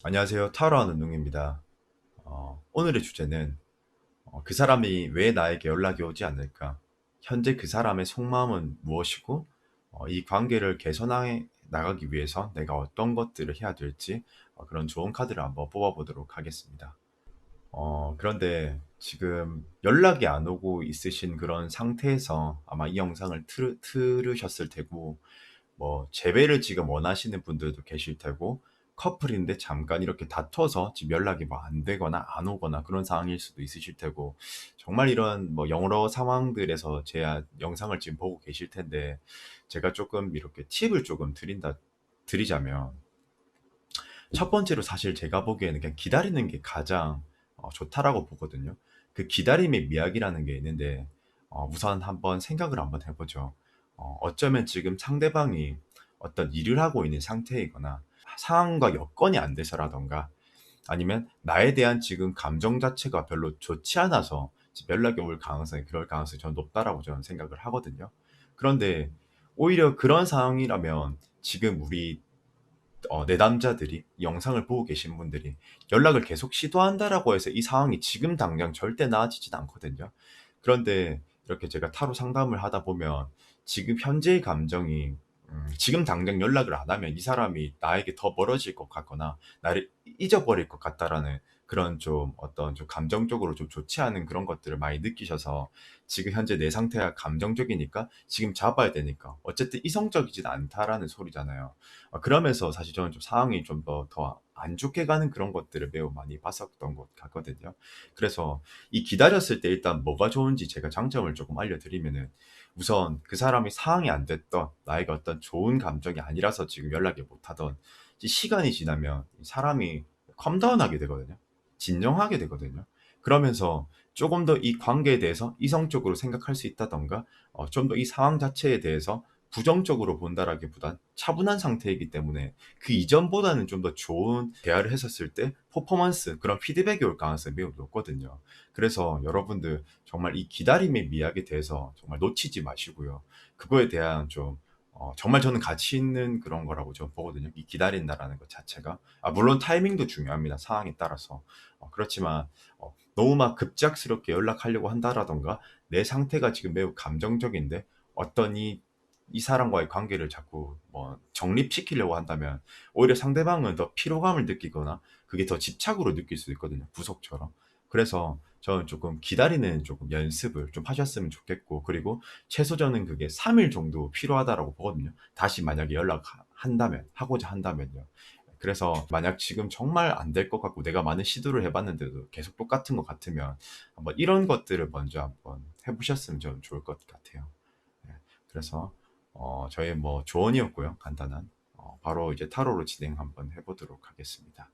안녕하세요. 타로하는 웅입니다. 오늘의 주제는 그 사람이 왜 나에게 연락이 오지 않을까? 현재 그 사람의 속마음은 무엇이고, 이 관계를 개선해 나가기 위해서 내가 어떤 것들을 해야 될지 그런 좋은 카드를 한번 뽑아보도록 하겠습니다. 그런데 지금 연락이 안 오고 있으신 그런 상태에서 아마 이 영상을 들으셨을 테고, 뭐 재배를 지금 원하시는 분들도 계실 테고 커플인데 잠깐 이렇게 다퉈서 지금 연락이 뭐 안 되거나 안 오거나 그런 상황일 수도 있으실 테고 정말 이런 뭐 여러 상황들에서 제 영상을 지금 보고 계실 텐데 제가 조금 이렇게 팁을 조금 드리자면 첫 번째로 사실 제가 보기에는 그냥 기다리는 게 가장 좋다라고 보거든요. 그 기다림의 미학이라는 게 있는데 우선 한번 생각을 한번 해보죠. 어쩌면 지금 상대방이 어떤 일을 하고 있는 상태이거나 상황과 여건이 안 돼서라던가 아니면 나에 대한 지금 감정 자체가 별로 좋지 않아서 지금 연락이 올 가능성이 그럴 가능성이 저는 높다라고 저는 생각을 하거든요. 그런데 오히려 그런 상황이라면 지금 우리 내담자들이 영상을 보고 계신 분들이 연락을 계속 시도한다라고 해서 이 상황이 지금 당장 절대 나아지진 않거든요. 그런데 이렇게 제가 타로 상담을 하다 보면 지금 현재의 감정이 지금 당장 연락을 안 하면 이 사람이 나에게 더 멀어질 것 같거나 나를 잊어버릴 것 같다라는 그런 좀 어떤 좀 감정적으로 좀 좋지 않은 그런 것들을 많이 느끼셔서 지금 현재 내 상태가 감정적이니까 지금 잡아야 되니까 어쨌든 이성적이진 않다라는 소리잖아요. 그러면서 사실 저는 좀 상황이 좀 더 안 좋게 가는 그런 것들을 매우 많이 봤었던 것 같거든요. 그래서 이 기다렸을 때 일단 뭐가 좋은지 제가 장점을 조금 알려드리면은 우선 그 사람이 상황이 안 됐던 나에게 어떤 좋은 감정이 아니라서 지금 연락을 못 하던 이 시간이 지나면 이 사람이 컴다운하게 되거든요. 진정하게 되거든요. 그러면서 조금 더 이 관계에 대해서 이성적으로 생각할 수 있다던가 좀 더 이 상황 자체에 대해서 부정적으로 본다라기보단 차분한 상태이기 때문에 그 이전보다는 좀 더 좋은 대화를 했었을 때 퍼포먼스 그런 피드백이 올 가능성이 매우 높거든요. 그래서 여러분들 정말 이 기다림의 미학에 대해서 정말 놓치지 마시고요. 그거에 대한 좀 정말 저는 가치 있는 그런 거라고 저는 보거든요. 이 기다린다라는 것 자체가. 물론 타이밍도 중요합니다. 상황에 따라서. 그렇지만 너무 막 급작스럽게 연락하려고 한다라던가 내 상태가 지금 매우 감정적인데 어떤 이 사람과의 관계를 자꾸 뭐 정립시키려고 한다면 오히려 상대방은 더 피로감을 느끼거나 그게 더 집착으로 느낄 수 있거든요. 구속처럼. 그래서 저는 조금 기다리는 조금 연습을 좀 하셨으면 좋겠고 그리고 최소 저는 그게 3일 정도 필요하다라고 보거든요. 다시 만약에 연락한다면 하고자 한다면요. 그래서 만약 지금 정말 안 될 것 같고 내가 많은 시도를 해봤는데도 계속 똑같은 것 같으면 한번 이런 것들을 먼저 한번 해보셨으면 좀 좋을 것 같아요. 네. 그래서 저의 뭐 조언이었고요. 간단한. 바로 이제 타로로 진행 한번 해보도록 하겠습니다.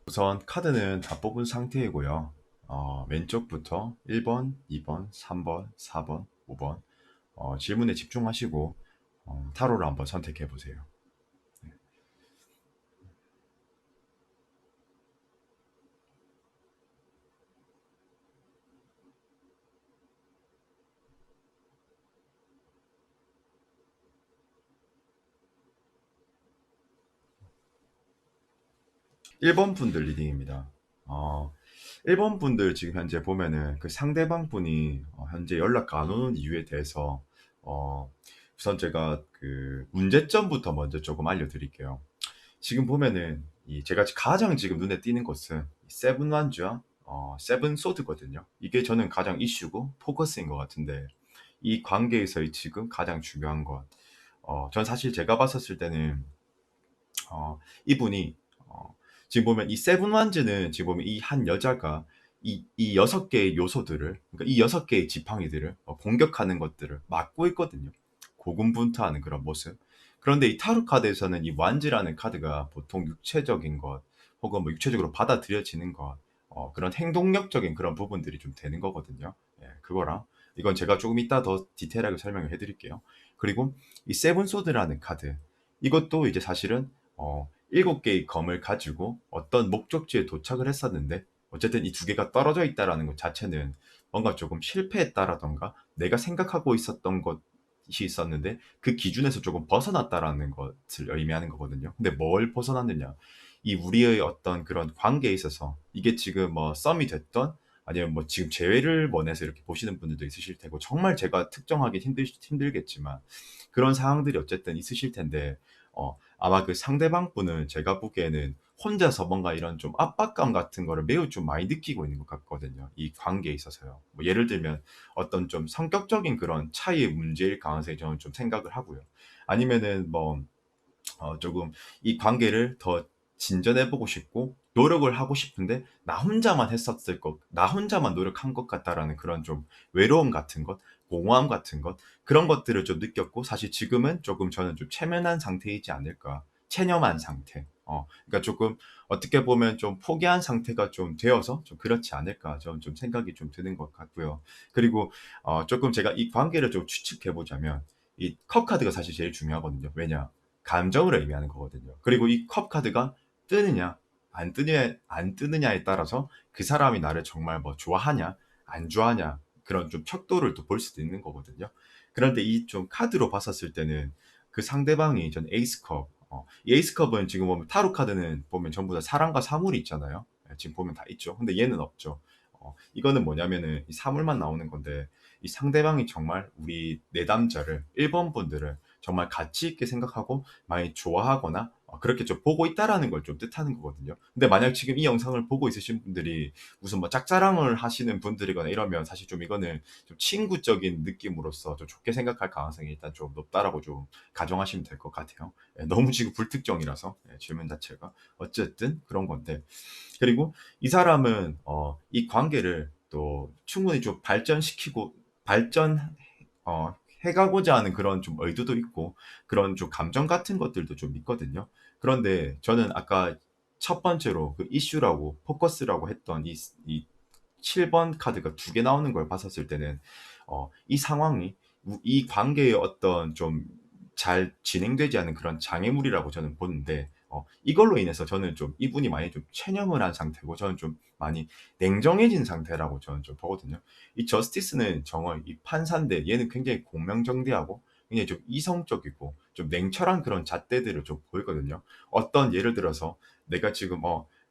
우선 카드는 다 뽑은 상태이고요. 왼쪽부터 1번, 2번, 3번, 4번, 5번 질문에 집중하시고 타로를 한번 선택해 보세요. 1번 분들 리딩입니다. 어, 1번 분들 지금 현재 보면은 그 상대방 분이 현재 연락 안 오는 이유에 대해서 어, 우선 제가 그 문제점부터 먼저 조금 알려드릴게요. 지금 보면은 제가 가장 지금 눈에 띄는 것은 세븐 완주와 세븐 소드거든요. 이게 저는 가장 이슈고 포커스인 것 같은데 이 관계에서의 지금 가장 중요한 것. 전 사실 제가 봤었을 때는 이분이 지금 보면 이 세븐 완즈는 지금 보면 이 한 여자가 이 여섯 개의 요소들을, 그러니까 이 여섯 개의 지팡이들을 공격하는 것들을 막고 있거든요. 고군분투하는 그런 모습. 그런데 이 타로 카드에서는 이 완즈라는 카드가 보통 육체적인 것, 혹은 뭐 육체적으로 받아들여지는 것, 그런 행동력적인 그런 부분들이 좀 되는 거거든요. 예, 그거랑 이건 제가 조금 이따 더 디테일하게 설명을 해드릴게요. 그리고 이 세븐 소드라는 카드, 이것도 이제 사실은 7개의 검을 가지고 어떤 목적지에 도착을 했었는데 어쨌든 이 두 개가 떨어져 있다라는 것 자체는 뭔가 조금 실패했다라던가 내가 생각하고 있었던 것이 있었는데 그 기준에서 조금 벗어났다라는 것을 의미하는 거거든요. 근데 뭘 벗어났느냐? 이 우리의 어떤 그런 관계에 있어서 이게 지금 뭐 썸이 됐던 아니면 뭐 지금 재회를 원해서 이렇게 보시는 분들도 있으실 테고 정말 제가 특정하기 힘들겠지만 그런 상황들이 어쨌든 있으실 텐데 아마 그 상대방 분은 제가 보기에는 혼자서 뭔가 이런 좀 압박감 같은 거를 매우 좀 많이 느끼고 있는 것 같거든요. 이 관계에 있어서요. 뭐 예를 들면 어떤 좀 성격적인 그런 차이의 문제일 가능성이 저는 좀 생각을 하고요. 아니면은 뭐 조금 이 관계를 더 진전해 보고 싶고 노력을 하고 싶은데 나 혼자만 했었을 것, 나 혼자만 노력한 것 같다라는 그런 좀 외로움 같은 것, 공허함 같은 것, 그런 것들을 좀 느꼈고 사실 지금은 조금 저는 좀 체면한 상태이지 않을까. 체념한 상태. 그러니까 조금 어떻게 보면 좀 포기한 상태가 좀 되어서 좀 그렇지 않을까. 저는 좀 생각이 좀 드는 것 같고요. 그리고 조금 제가 이 관계를 좀 추측해 보자면 이 컵 카드가 사실 제일 중요하거든요. 왜냐? 감정을 의미하는 거거든요. 그리고 이 컵 카드가 뜨느냐, 안 뜨느냐에 따라서 그 사람이 나를 정말 뭐 좋아하냐, 안 좋아하냐, 그런 좀 척도를 또 볼 수도 있는 거거든요. 그런데 이 좀 카드로 봤었을 때는 그 상대방이 전 에이스컵, 이 에이스컵은 지금 보면 타로 카드는 보면 전부 다 사랑과 사물이 있잖아요. 예, 지금 보면 다 있죠. 근데 얘는 없죠. 이거는 뭐냐면은 이 사물만 나오는 건데 이 상대방이 정말 우리 내담자를 1번 분들을 정말 가치 있게 생각하고 많이 좋아하거나 그렇게 좀 보고 있다라는 걸 좀 뜻하는 거거든요. 근데 만약 지금 이 영상을 보고 있으신 분들이 무슨 뭐 짝사랑을 하시는 분들이거나 이러면 사실 좀 이거는 좀 친구적인 느낌으로서 좀 좋게 생각할 가능성이 일단 좀 높다라고 좀 가정하시면 될 것 같아요. 예, 너무 지금 불특정이라서 질문 자체가 어쨌든 그런 건데 그리고 이 사람은 이 관계를 또 충분히 좀 발전시키고 발전 해가고자 하는 그런 좀 의도도 있고 그런 좀 감정 같은 것들도 좀 있거든요. 그런데 저는 아까 첫 번째로 그 이슈라고 포커스라고 했던 이 7번 카드가 두 개 나오는 걸 봤었을 때는 이 상황이 이 관계의 어떤 좀 잘 진행되지 않은 그런 장애물이라고 저는 보는데 이걸로 인해서 저는 좀 이분이 많이 좀 체념을 한 상태고 저는 좀 많이 냉정해진 상태라고 저는 좀 보거든요. 이 저스티스는 정월, 이 판사인데 얘는 굉장히 공명정대하고 굉장히 좀 이성적이고 좀 냉철한 그런 잣대들을 좀 보이거든요. 어떤 예를 들어서 내가 지금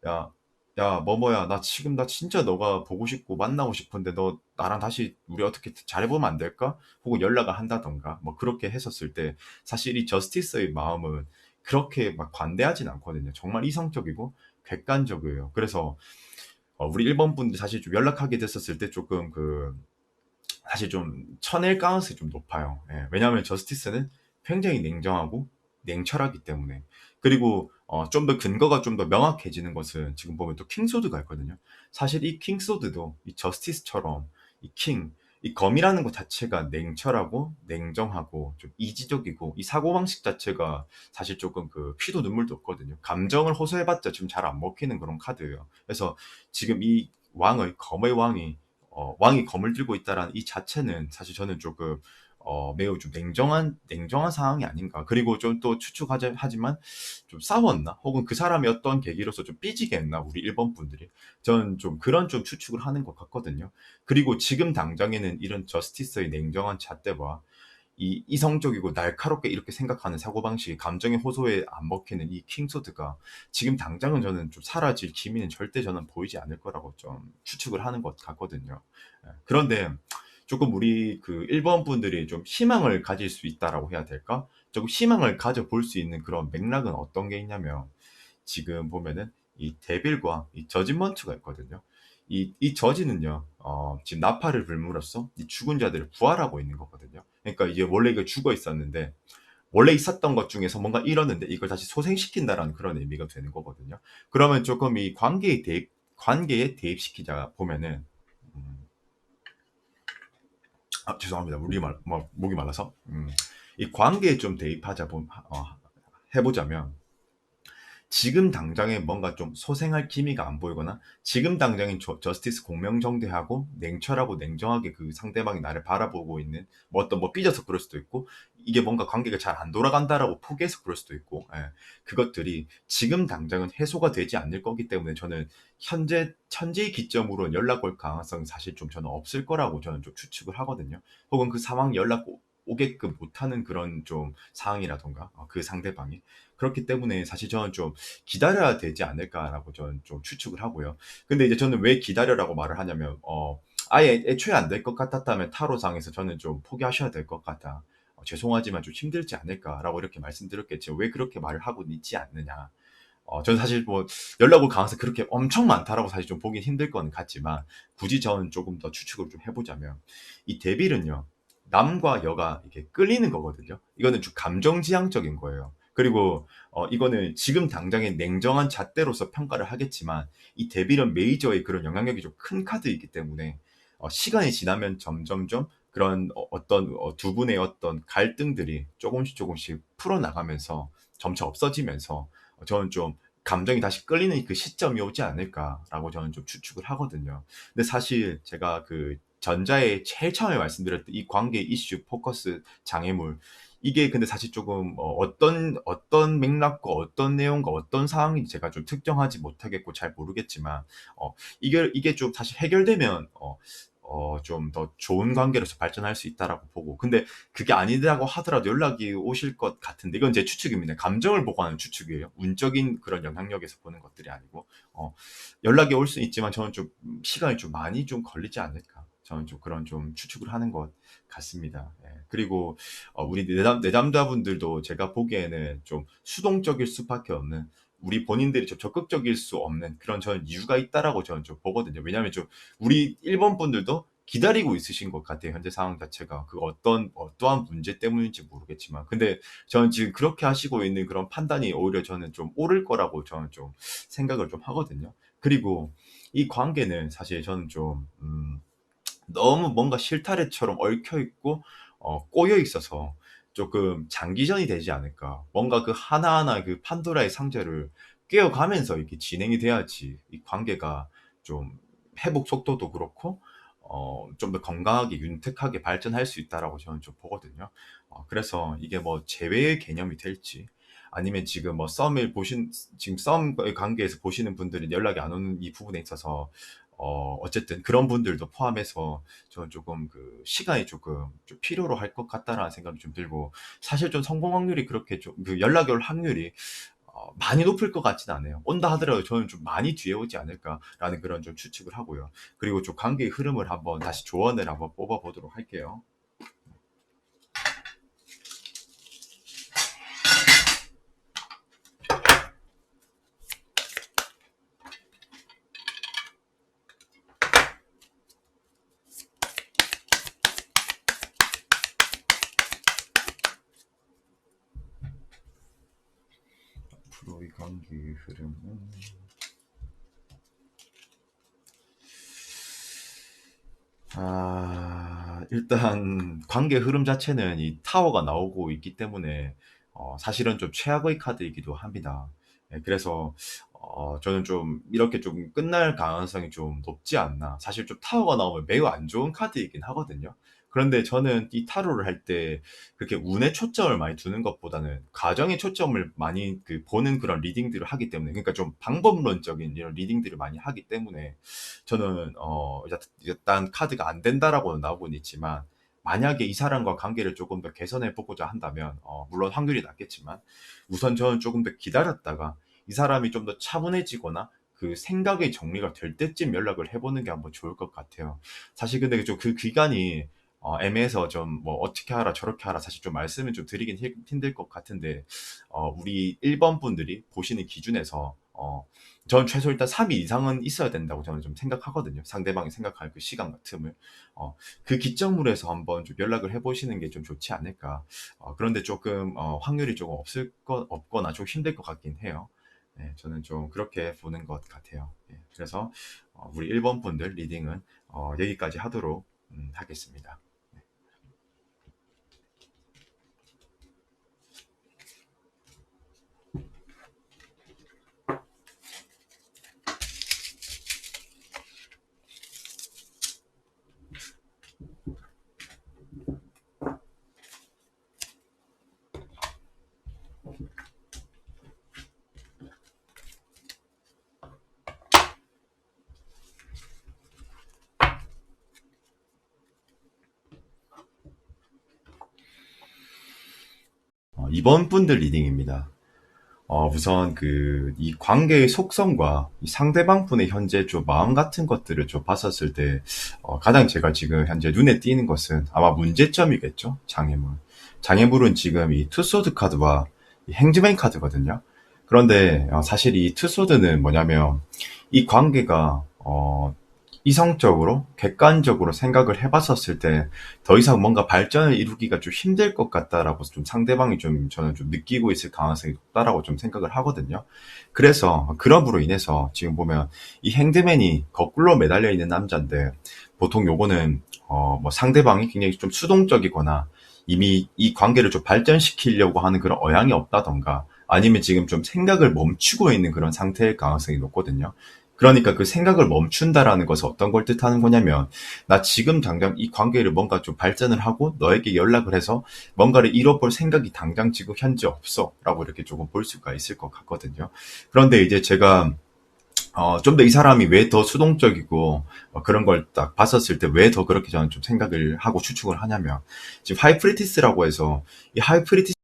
야, 야, 뭐뭐야, 나 진짜 너가 보고 싶고 만나고 싶은데 너 나랑 다시 우리 어떻게 잘해보면 안 될까? 혹은 연락을 한다던가, 뭐 그렇게 했었을 때 사실 이 저스티스의 마음은 그렇게 막 관대하진 않거든요. 정말 이성적이고 객관적이에요. 그래서 우리 1번 분들 사실 좀 연락하게 됐었을 때 조금 사실 좀 쳐낼 가능성이 좀 높아요. 예, 왜냐하면 저스티스는 굉장히 냉정하고 냉철하기 때문에. 그리고 좀 더 근거가 좀 더 명확해지는 것은 지금 보면 또 킹소드가 있거든요. 사실 이 킹소드도 이 저스티스처럼 이 킹, 이 검이라는 것 자체가 냉철하고 냉정하고 좀 이지적이고 이 사고방식 자체가 사실 조금 피도 눈물도 없거든요. 감정을 호소해봤자 지금 잘 안 먹히는 그런 카드예요. 그래서 지금 이 검의 왕이 검을 들고 있다라는 이 자체는 사실 저는 조금 매우 좀 냉정한 상황이 아닌가. 그리고 좀 또 하지만 좀 싸웠나? 혹은 그 사람이 어떤 계기로서 좀 삐지게 했나? 우리 1번 분들이. 저는 좀 그런 좀 추측을 하는 것 같거든요. 그리고 지금 당장에는 이런 저스티스의 냉정한 잣대와 이 이성적이고 날카롭게 이렇게 생각하는 사고방식이 감정의 호소에 안 먹히는 이 킹소드가 지금 당장은 저는 좀 사라질 기미는 절대 저는 보이지 않을 거라고 좀 추측을 하는 것 같거든요. 예. 그런데 조금 우리 그 일본 분들이 좀 희망을 가질 수 있다라고 해야 될까? 조금 희망을 가져볼 수 있는 그런 맥락은 어떤 게 있냐면 지금 보면은 이 데빌과 이 저지먼트가 있거든요. 이 저지는요, 지금 나팔을 불므로써 이 죽은 자들을 부활하고 있는 거거든요. 그러니까 이제 원래 이거 죽어 있었는데 원래 있었던 것 중에서 뭔가 잃었는데 이걸 다시 소생시킨다라는 그런 의미가 되는 거거든요. 그러면 조금 이 관계에 대입시키자 보면은 음, 죄송합니다. 목이 말라서 이 관계에 좀 대입하자 해보자면 지금 당장에 뭔가 좀 소생할 기미가 안 보이거나 지금 당장에 저스티스 공명정대하고 냉철하고 냉정하게 그 상대방이 나를 바라보고 있는 뭐 어떤 뭐 삐져서 그럴 수도 있고 이게 뭔가 관계가 잘 안 돌아간다라고 포기해서 그럴 수도 있고 그것들이 지금 당장은 해소가 되지 않을 거기 때문에 저는 현재의 기점으로 연락 올 가능성이 사실 좀 저는 없을 거라고 저는 좀 추측을 하거든요. 혹은 그 상황 연락 오게끔 못하는 그런 좀 상황이라던가 그 상대방이 그렇기 때문에 사실 저는 좀 기다려야 되지 않을까라고 저는 좀 추측을 하고요. 근데 이제 저는 왜 기다려라고 말을 하냐면, 아예 애초에 안 될 것 같았다면 타로상에서 저는 좀 포기하셔야 될 것 같다. 죄송하지만 좀 힘들지 않을까라고 이렇게 말씀드렸겠죠. 왜 그렇게 말을 하고 있지 않느냐. 저는 사실 뭐 연락 올 가능성이 그렇게 엄청 많다라고 사실 좀 보긴 힘들 건 같지만 굳이 저는 조금 더 추측을 좀 해보자면 이 데빌은요 남과 여가 이게 끌리는 거거든요. 이거는 좀 감정지향적인 거예요. 그리고 이거는 지금 당장의 냉정한 잣대로서 평가를 하겠지만 이 데빌은 메이저의 그런 영향력이 좀 큰 카드이기 때문에 시간이 지나면 점점점 그런 두 분의 어떤 갈등들이 조금씩 풀어나가면서 점차 없어지면서 저는 좀 감정이 다시 끌리는 그 시점이 오지 않을까라고 저는 좀 추측을 하거든요. 근데 사실 제가 그 전자에 제일 처음에 말씀드렸던 이 관계 이슈 포커스 장애물 이게 근데 사실 조금 어떤 맥락과 어떤 내용과 어떤 상황인지 제가 좀 특정하지 못하겠고 잘 모르겠지만 이게 좀 사실 해결되면 좀 더 좋은 관계로서 발전할 수 있다라고 보고 근데 그게 아니라고 하더라도 연락이 오실 것 같은데 이건 제 추측입니다. 감정을 보고 하는 추측이에요. 운적인 그런 영향력에서 보는 것들이 아니고 연락이 올 수 있지만 저는 좀 시간이 좀 많이 좀 걸리지 않을까. 저는 좀 그런 좀 추측을 하는 것 같습니다. 예. 그리고 우리 내담자분들도 제가 보기에는 좀 수동적일 수밖에 없는 우리 본인들이 좀 적극적일 수 없는 그런 저는 이유가 있다라고 저는 좀 보거든요. 왜냐하면 좀 우리 일본 분들도 기다리고 있으신 것 같아요. 현재 상황 자체가 그 어떠한 문제 때문인지 모르겠지만, 근데 저는 지금 그렇게 하시고 있는 그런 판단이 오히려 저는 좀 옳을 거라고 저는 좀 생각을 좀 하거든요. 그리고 이 관계는 사실 저는 좀 너무 뭔가 실타래처럼 얽혀 있고 꼬여 있어서 조금 장기전이 되지 않을까. 뭔가 그 하나하나 그 판도라의 상자를 깨어가면서 이렇게 진행이 돼야지 이 관계가 좀 회복 속도도 그렇고 좀 더 건강하게 윤택하게 발전할 수 있다라고 저는 좀 보거든요. 그래서 이게 뭐 재회의 개념이 될지 아니면 지금 뭐 지금 썸의 관계에서 보시는 분들은 연락이 안 오는 이 부분에 있어서 어쨌든 그런 분들도 포함해서 저는 조금 그 시간이 조금 좀 필요로 할 것 같다라는 생각이 좀 들고 사실 좀 성공 확률이 그렇게 좀 그 연락이 올 확률이 많이 높을 것 같지는 않아요. 온다 하더라도 저는 좀 많이 뒤에 오지 않을까라는 그런 좀 추측을 하고요. 그리고 좀 관계의 흐름을 한번 다시 조언을 한번 뽑아보도록 할게요. 앞으로 이 관계의 흐름은 일단 관계 흐름 자체는 이 타워가 나오고 있기 때문에 사실은 좀 최악의 카드이기도 합니다. 예, 그래서 저는 좀 이렇게 좀 끝날 가능성이 좀 높지 않나. 사실 좀 타워가 나오면 매우 안 좋은 카드이긴 하거든요. 그런데 저는 이 타로를 할 때 그렇게 운에 초점을 많이 두는 것보다는 과정에 초점을 많이 그 보는 그런 리딩들을 하기 때문에 그러니까 좀 방법론적인 이런 리딩들을 많이 하기 때문에 저는 일단 카드가 안 된다라고는 나오고는 있지만 만약에 이 사람과 관계를 조금 더 개선해 보고자 한다면, 물론 확률이 낮겠지만, 우선 저는 조금 더 기다렸다가 이 사람이 좀 더 차분해지거나 그 생각의 정리가 될 때쯤 연락을 해보는 게 한번 좋을 것 같아요. 사실 근데 좀 그 기간이 애매해서 좀 뭐 어떻게 하라 저렇게 하라 사실 좀 말씀을 좀 드리긴 힘들 것 같은데, 우리 1번 분들이 보시는 기준에서 저는 최소 일단 3일 이상은 있어야 된다고 저는 좀 생각하거든요. 상대방이 생각할 그 시간과 틈을. 그 기점으로 해서 한번 좀 연락을 해보시는 게 좀 좋지 않을까. 그런데 조금 확률이 조금 없거나 좀 힘들 것 같긴 해요. 네, 저는 좀 그렇게 보는 것 같아요. 예, 그래서 우리 1번 분들 리딩은 여기까지 하도록 하겠습니다. 이번 분들 리딩입니다. 우선 이 관계의 속성과 이 상대방 분의 현재 좀 마음 같은 것들을 좀 봤었을 때, 가장 제가 지금 현재 눈에 띄는 것은 아마 문제점이겠죠? 장애물. 장애물은 지금 이 투소드 카드와 이 행즈맨 카드거든요. 그런데 사실 이 투소드는 뭐냐면 이 관계가 이성적으로 객관적으로 생각을 해봤었을 때 더 이상 뭔가 발전을 이루기가 좀 힘들 것 같다라고 좀 상대방이 좀 저는 좀 느끼고 있을 가능성이 높다라고 좀 생각을 하거든요. 그래서 그럼으로 인해서 지금 보면 이 핸드맨이 거꾸로 매달려 있는 남자인데, 보통 요거는 뭐 상대방이 굉장히 좀 수동적이거나 이미 이 관계를 좀 발전시키려고 하는 그런 어양이 없다던가, 아니면 지금 좀 생각을 멈추고 있는 그런 상태일 가능성이 높거든요. 그러니까 그 생각을 멈춘다라는 것은 어떤 걸 뜻하는 거냐면, 나 지금 당장 이 관계를 뭔가 좀 발전을 하고 너에게 연락을 해서 뭔가를 잃어볼 생각이 당장 지금 현재 없어 라고 이렇게 조금 볼 수가 있을 것 같거든요. 그런데 이제 제가 좀 더 이 사람이 왜 더 수동적이고 그런 걸 딱 봤었을 때 왜 더 그렇게 저는 좀 생각을 하고 추측을 하냐면, 지금 하이프리티스라고 해서 이 하이프리티스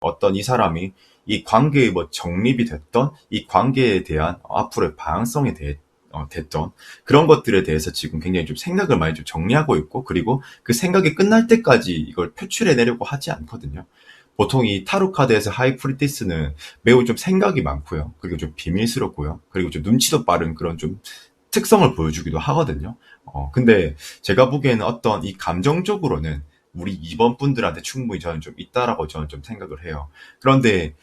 어떤 이 사람이 이 관계의 뭐 정립이 됐던 이 관계에 대한 앞으로의 방향성에 대해 됐던 그런 것들에 대해서 지금 굉장히 좀 생각을 많이 좀 정리하고 있고, 그리고 그 생각이 끝날 때까지 이걸 표출해내려고 하지 않거든요. 보통 이 타로 카드에서 하이프리티스는 매우 좀 생각이 많고요. 그리고 좀 비밀스럽고요. 그리고 좀 눈치도 빠른 그런 좀 특성을 보여주기도 하거든요. 근데 제가 보기에는 어떤 이 감정적으로는 우리 2번 분들한테 충분히 저는 좀 있다라고 저는 좀 생각을 해요. 그런데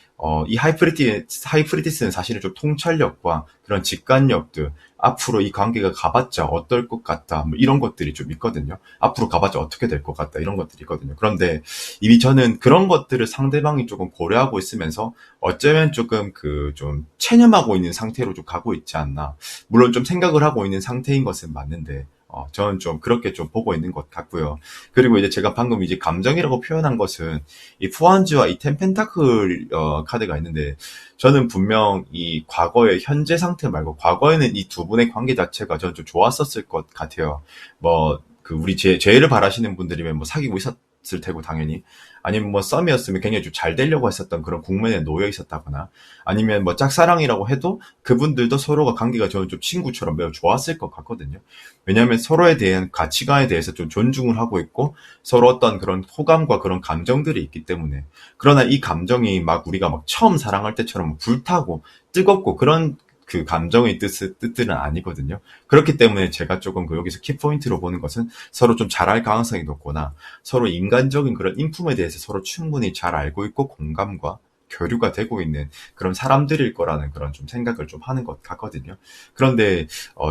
이 하이프리티스는 사실은 좀 통찰력과 그런 직관력들, 앞으로 이 관계가 가봤자 어떨 것 같다, 뭐 이런 것들이 좀 있거든요. 앞으로 가봤자 어떻게 될 것 같다, 이런 것들이 있거든요. 그런데 이미 저는 그런 것들을 상대방이 조금 고려하고 있으면서 어쩌면 조금 좀 체념하고 있는 상태로 좀 가고 있지 않나. 물론 좀 생각을 하고 있는 상태인 것은 맞는데, 저는 좀 그렇게 좀 보고 있는 것 같고요. 그리고 이제 제가 방금 이제 감정이라고 표현한 것은 이 푸안즈와 이 텐펜타클 카드가 있는데, 저는 분명 이 과거의 현재 상태 말고 과거에는 이 두 분의 관계 자체가 저는 좀 좋았었을 것 같아요. 뭐 그 우리 제의를 바라시는 분들이면 뭐 사귀고 있었을 테고 당연히, 아니면 뭐 썸이었으면 굉장히 좀 잘 되려고 했었던 그런 국면에 놓여 있었다거나, 아니면 뭐 짝사랑이라고 해도 그분들도 서로가 관계가 저는 좀 친구처럼 매우 좋았을 것 같거든요. 왜냐하면 서로에 대한 가치관에 대해서 좀 존중을 하고 있고 서로 어떤 그런 호감과 그런 감정들이 있기 때문에. 그러나 이 감정이 막 우리가 막 처음 사랑할 때처럼 불타고 뜨겁고 그런 그 감정의 뜻들은 아니거든요. 그렇기 때문에 제가 조금 여기서 키포인트로 보는 것은 서로 좀 잘할 가능성이 높거나, 서로 인간적인 그런 인품에 대해서 서로 충분히 잘 알고 있고 공감과 교류가 되고 있는 그런 사람들일 거라는 그런 좀 생각을 좀 하는 것 같거든요. 그런데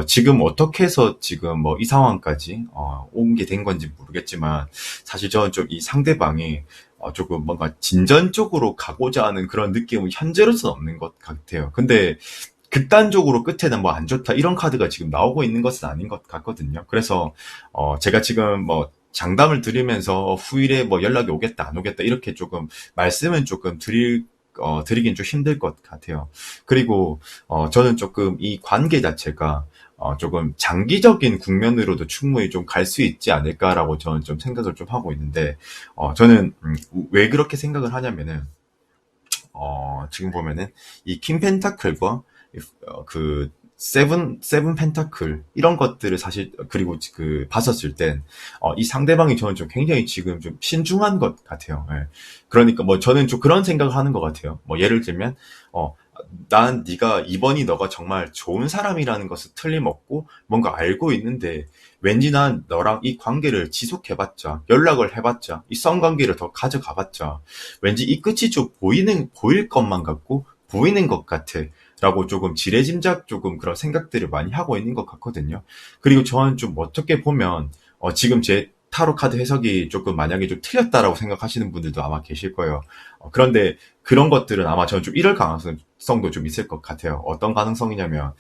지금 어떻게 해서 지금 뭐 이 상황까지 온 게 된 건지 모르겠지만, 사실 저는 좀 이 상대방이 조금 뭔가 진전적으로 가고자 하는 그런 느낌은 현재로서는 없는 것 같아요. 근데 극단적으로 끝에는 뭐 안 좋다 이런 카드가 지금 나오고 있는 것은 아닌 것 같거든요. 그래서 제가 지금 뭐 장담을 드리면서 후일에 뭐 연락이 오겠다 안 오겠다 이렇게 조금 말씀은 조금 드릴 드리긴 좀 힘들 것 같아요. 그리고 저는 조금 이 관계 자체가 조금 장기적인 국면으로도 충분히 좀 갈 수 있지 않을까라고 저는 좀 생각을 좀 하고 있는데, 저는 왜 그렇게 생각을 하냐면은 지금 보면은 이 킹 펜타클과 그 세븐 펜타클 이런 것들을 사실 그리고 그 봤었을 땐 이 상대방이 저는 좀 굉장히 지금 좀 신중한 것 같아요. 예. 그러니까 뭐 저는 좀 그런 생각을 하는 것 같아요. 뭐 예를 들면 어 난 네가 이번이 너가 정말 좋은 사람이라는 것을 틀림없고 뭔가 알고 있는데 왠지 난 너랑 이 관계를 지속해봤자 연락을 해봤자 이 썸관계를 더 가져가봤자 왠지 이 끝이 좀 보일 것만 같고 보이는 것 같아. 라고 조금 지레짐작 조금 그런 생각들을 많이 하고 있는 것 같거든요. 그리고 저는 좀 어떻게 보면, 지금 제 타로 카드 해석이 조금 만약에 좀 틀렸다라고 생각하시는 분들도 아마 계실 거예요. 그런데 그런 것들은 아마 저는 좀 이럴 가능성도 좀 있을 것 같아요. 어떤 가능성이냐면,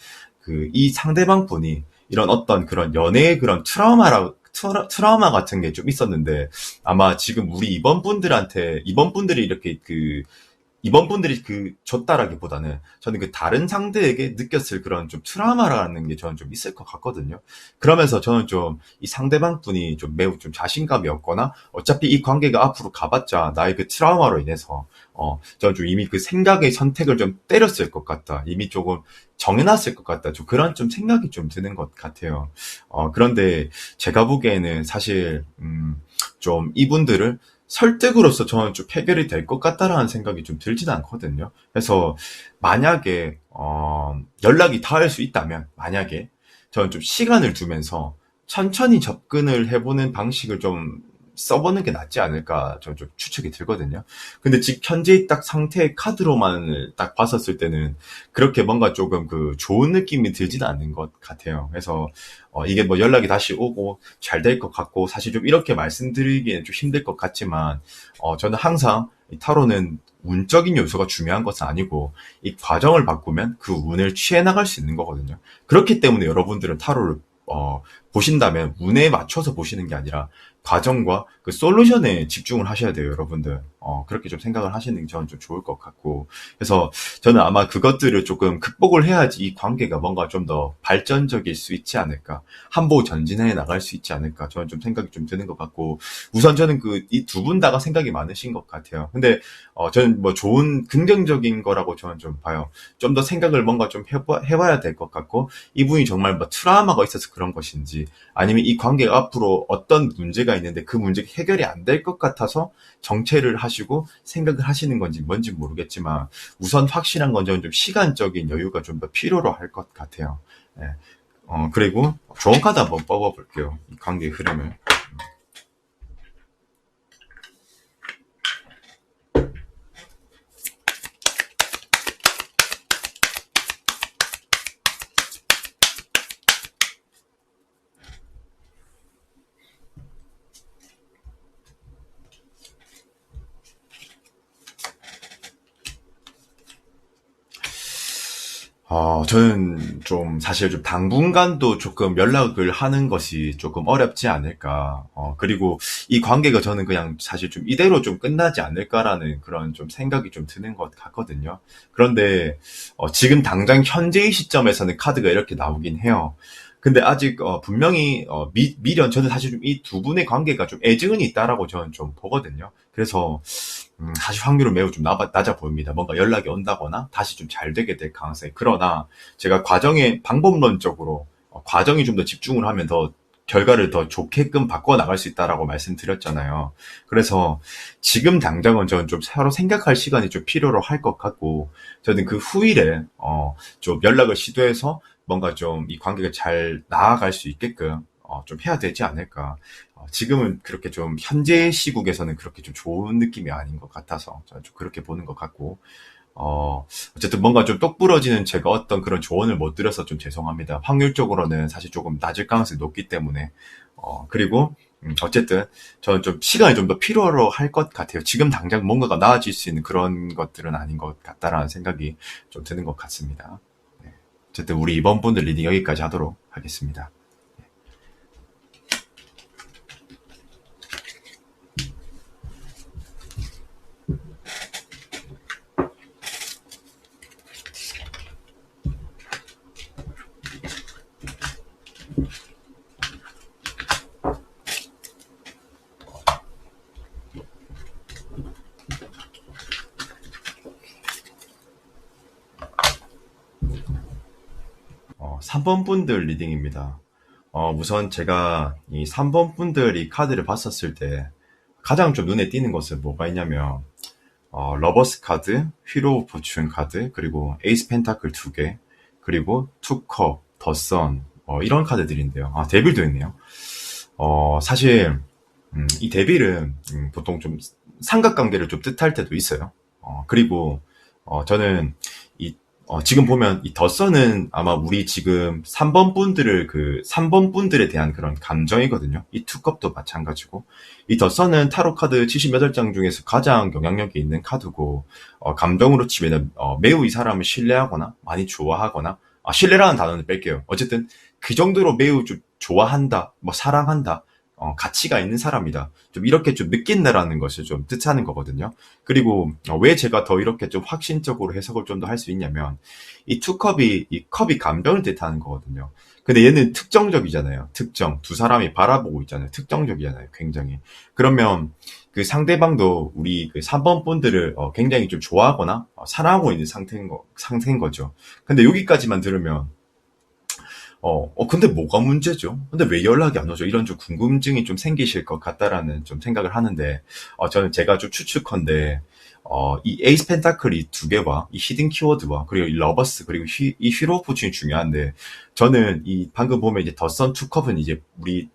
이 상대방 분이 이런 어떤 그런 연애의 그런 트라우마 같은 게 좀 있었는데, 아마 지금 우리 이번 분들이 이렇게 이번 분들이 줬다라기보다는 저는 그 다른 상대에게 느꼈을 그런 좀 트라우마라는 게 저는 좀 있을 것 같거든요. 그러면서 저는 좀 이 상대방 분이 좀 매우 좀 자신감이 없거나 어차피 이 관계가 앞으로 가봤자 나의 그 트라우마로 인해서 저는 좀 이미 그 생각의 선택을 좀 때렸을 것 같다. 이미 조금 정해놨을 것 같다. 좀 그런 좀 생각이 좀 드는 것 같아요. 그런데 제가 보기에는 사실 좀 이분들을 설득으로서 저는 좀 해결이 될 것 같다라는 생각이 좀 들지는 않거든요. 그래서 만약에 연락이 닿을 수 있다면 만약에 저는 좀 시간을 두면서 천천히 접근을 해보는 방식을 좀 써보는 게 낫지 않을까 저는 좀 추측이 들거든요. 근데 지금 현재 딱 상태의 카드로만 딱 봤었을 때는 그렇게 뭔가 조금 그 좋은 느낌이 들지는 않는 것 같아요. 그래서 이게 뭐 연락이 다시 오고 잘 될 것 같고 사실 좀 이렇게 말씀드리기는 좀 힘들 것 같지만 저는 항상 이 타로는 운적인 요소가 중요한 것은 아니고 이 과정을 바꾸면 그 운을 취해 나갈 수 있는 거거든요. 그렇기 때문에 여러분들은 타로를 보신다면 운에 맞춰서 보시는 게 아니라 과정과 그 솔루션에 집중을 하셔야 돼요, 여러분들. 그렇게 좀 생각을 하시는 게 저는 좀 좋을 것 같고. 그래서 저는 아마 그것들을 조금 극복을 해야지 이 관계가 뭔가 좀 더 발전적일 수 있지 않을까. 한보 전진해 나갈 수 있지 않을까. 저는 좀 생각이 좀 드는 것 같고. 우선 저는 이 두 분 다가 생각이 많으신 것 같아요. 근데, 저는 뭐 좋은, 긍정적인 거라고 저는 좀 봐요. 좀 더 생각을 뭔가 좀 해봐야 될 것 같고, 이분이 정말 뭐 트라우마가 있어서 그런 것인지, 아니면 이 관계가 앞으로 어떤 문제가 있는데 그 문제가 해결이 안 될 것 같아서 정체를 하시고 생각을 하시는 건지 뭔지 모르겠지만 우선 확실한 건 저는 좀 시간적인 여유가 좀 더 필요로 할 것 같아요. 예. 그리고 좋은 카드 한번 뽑아볼게요. 이 관계의 흐름을. 저는 좀 사실 좀 당분간도 조금 연락을 하는 것이 조금 어렵지 않을까. 그리고 이 관계가 저는 그냥 사실 좀 이대로 좀 끝나지 않을까라는 그런 좀 생각이 좀 드는 것 같거든요. 그런데, 지금 당장 현재의 시점에서는 카드가 이렇게 나오긴 해요. 근데 아직, 분명히, 미련, 저는 사실 좀 이 두 분의 관계가 좀 애증은 있다라고 저는 좀 보거든요. 그래서, 사실 확률은 매우 좀 낮아 보입니다. 뭔가 연락이 온다거나 다시 좀 잘 되게 될 가능성이. 그러나 제가 과정에 방법론적으로 과정이 좀 더 집중을 하면 더 결과를 더 좋게끔 바꿔 나갈 수 있다라고 말씀드렸잖아요. 그래서 지금 당장은 저는 좀 서로 생각할 시간이 좀 필요로 할 것 같고 저는 그 후일에 좀 연락을 시도해서 뭔가 좀 이 관계가 잘 나아갈 수 있게끔 좀 해야 되지 않을까. 지금은 그렇게 좀 현재 시국에서는 그렇게 좀 좋은 느낌이 아닌 것 같아서 저는 좀 그렇게 보는 것 같고 어쨌든 뭔가 좀 똑부러지는 제가 어떤 그런 조언을 못 드려서 좀 죄송합니다. 확률적으로는 사실 조금 낮을 가능성이 높기 때문에 그리고 어쨌든 저는 좀 시간이 좀 더 필요로 할 것 같아요. 지금 당장 뭔가가 나아질 수 있는 그런 것들은 아닌 것 같다라는 생각이 좀 드는 것 같습니다. 네. 어쨌든 우리 이번 분들 리딩 여기까지 하도록 하겠습니다. 3번 분들 리딩입니다. 우선 제가 이 3번 분들이 카드를 봤었을 때 가장 좀 눈에 띄는 것은 뭐가 있냐면, 러버스 카드, 휘로 오브 포춘 카드, 그리고 에이스 펜타클 2개, 그리고 투컵, 더 선, 이런 카드들인데요. 아, 데빌도 있네요. 사실, 이 데빌은 보통 좀 삼각관계를 좀 뜻할 때도 있어요. 그리고 저는 이 지금 보면 이 덧선은 아마 우리 지금 3번 분들을 3번 분들에 대한 그런 감정이거든요. 이 투컵도 마찬가지고. 이 덧선은 타로 카드 78장 중에서 가장 영향력이 있는 카드고, 감정으로 치면은, 매우 이 사람을 신뢰하거나, 많이 좋아하거나, 신뢰라는 단어는 뺄게요. 어쨌든, 그 정도로 매우 좀 좋아한다, 뭐 사랑한다, 가치가 있는 사람이다. 좀 이렇게 좀 느낀다라는 것을 좀 뜻하는 거거든요. 그리고 왜 제가 더 이렇게 좀 확신적으로 해석을 좀 더 할 수 있냐면, 이 투컵이 이 컵이 감정을 뜻하는 거거든요. 근데 얘는 특정적이잖아요. 특정 두 사람이 바라보고 있잖아요. 특정적이잖아요. 굉장히. 그러면 그 상대방도 우리 그 3번 분들을 굉장히 좀 좋아하거나 사랑하고 있는 상태인 거죠. 근데 여기까지만 들으면 근데 뭐가 문제죠? 근데 왜 연락이 안 오죠? 이런 좀 궁금증이 좀 생기실 것 같다라는 좀 생각을 하는데, 저는 제가 좀 추측컨대, 이 에이스 펜타클이 두 개와, 이 히든 키워드와, 그리고 이 러버스, 그리고 이 휘로 포춘이 중요한데, 저는 이 방금 보면 이제 더선 투컵은 이제 우리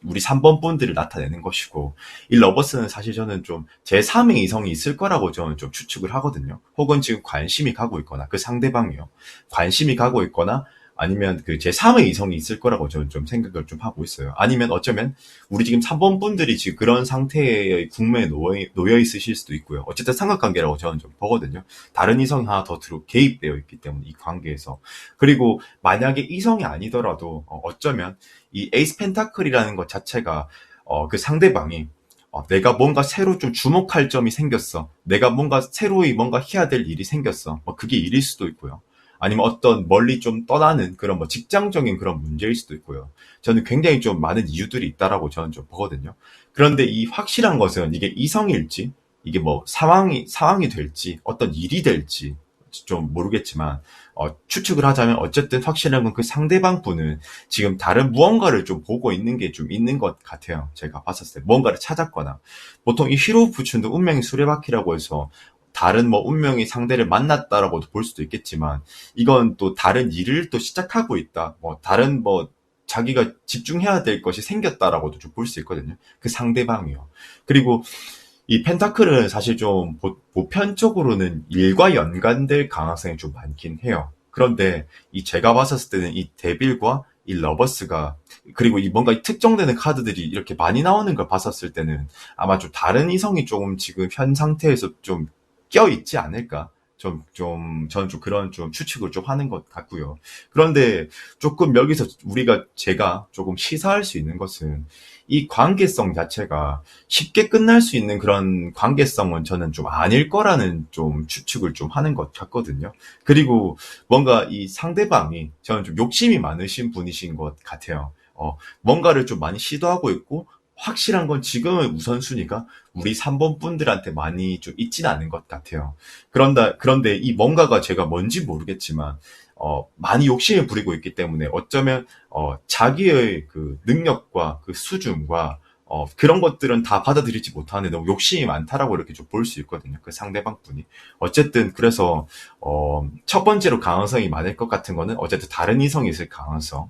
3번 분들을 나타내는 것이고, 이 러버스는 사실 저는 좀 제3의 이성이 있을 거라고 저는 좀 추측을 하거든요. 혹은 지금 관심이 가고 있거나, 그 상대방이요. 관심이 가고 있거나, 아니면 그 제3의 이성이 있을 거라고 저는 좀 생각을 좀 하고 있어요. 아니면 어쩌면 우리 지금 3번 분들이 지금 그런 상태의 국면에 놓여 있으실 수도 있고요. 어쨌든 삼각관계라고 저는 좀 보거든요. 다른 이성이 하나 더 개입되어 있기 때문에 이 관계에서. 그리고 만약에 이성이 아니더라도 어쩌면 이 에이스 펜타클이라는 것 자체가 그 상대방이 내가 뭔가 새로 좀 주목할 점이 생겼어. 내가 뭔가 새로이 뭔가 해야 될 일이 생겼어. 그게 일일 수도 있고요. 아니면 어떤 멀리 좀 떠나는 그런 뭐 직장적인 그런 문제일 수도 있고요. 저는 굉장히 좀 많은 이유들이 있다라고 저는 좀 보거든요. 그런데 이 확실한 것은 이게 이성일지, 이게 뭐 상황이 될지, 어떤 일이 될지 좀 모르겠지만, 추측을 하자면 어쨌든 확실한 건 그 상대방 분은 지금 다른 무언가를 좀 보고 있는 게 좀 있는 것 같아요. 제가 봤었을 때. 무언가를 찾았거나. 보통 이 히로 부춘도 운명의 수레바퀴라고 해서 다른 뭐 운명의 상대를 만났다라고도 볼 수도 있겠지만, 이건 또 다른 일을 또 시작하고 있다. 뭐 다른 뭐 자기가 집중해야 될 것이 생겼다라고도 좀 볼 수 있거든요. 그 상대방이요. 그리고 이 펜타클은 사실 좀 보편적으로는 일과 연관될 가능성이 좀 많긴 해요. 그런데 이 제가 봤었을 때는 이 데빌과 이 러버스가, 그리고 이 뭔가 특정되는 카드들이 이렇게 많이 나오는 걸 봤었을 때는 아마 좀 다른 이성이 조금 지금 현 상태에서 좀 껴있지 않을까. 저는 좀 그런 좀 추측을 좀 하는 것 같고요. 그런데 조금 여기서 제가 조금 시사할 수 있는 것은, 이 관계성 자체가 쉽게 끝날 수 있는 그런 관계성은 저는 좀 아닐 거라는 좀 추측을 좀 하는 것 같거든요. 그리고 뭔가 이 상대방이 저는 좀 욕심이 많으신 분이신 것 같아요. 뭔가를 좀 많이 시도하고 있고, 확실한 건 지금의 우선순위가 우리 3번 분들한테 많이 좀 있지는 않은 것 같아요. 그런데 이 뭔가가 제가 뭔지 모르겠지만, 많이 욕심을 부리고 있기 때문에 어쩌면, 자기의 그 능력과 그 수준과, 그런 것들은 다 받아들이지 못하는데 너무 욕심이 많다라고 이렇게 좀 볼 수 있거든요. 그 상대방 분이. 어쨌든, 그래서, 첫 번째로 가능성이 많을 것 같은 거는 어쨌든 다른 이성이 있을 가능성.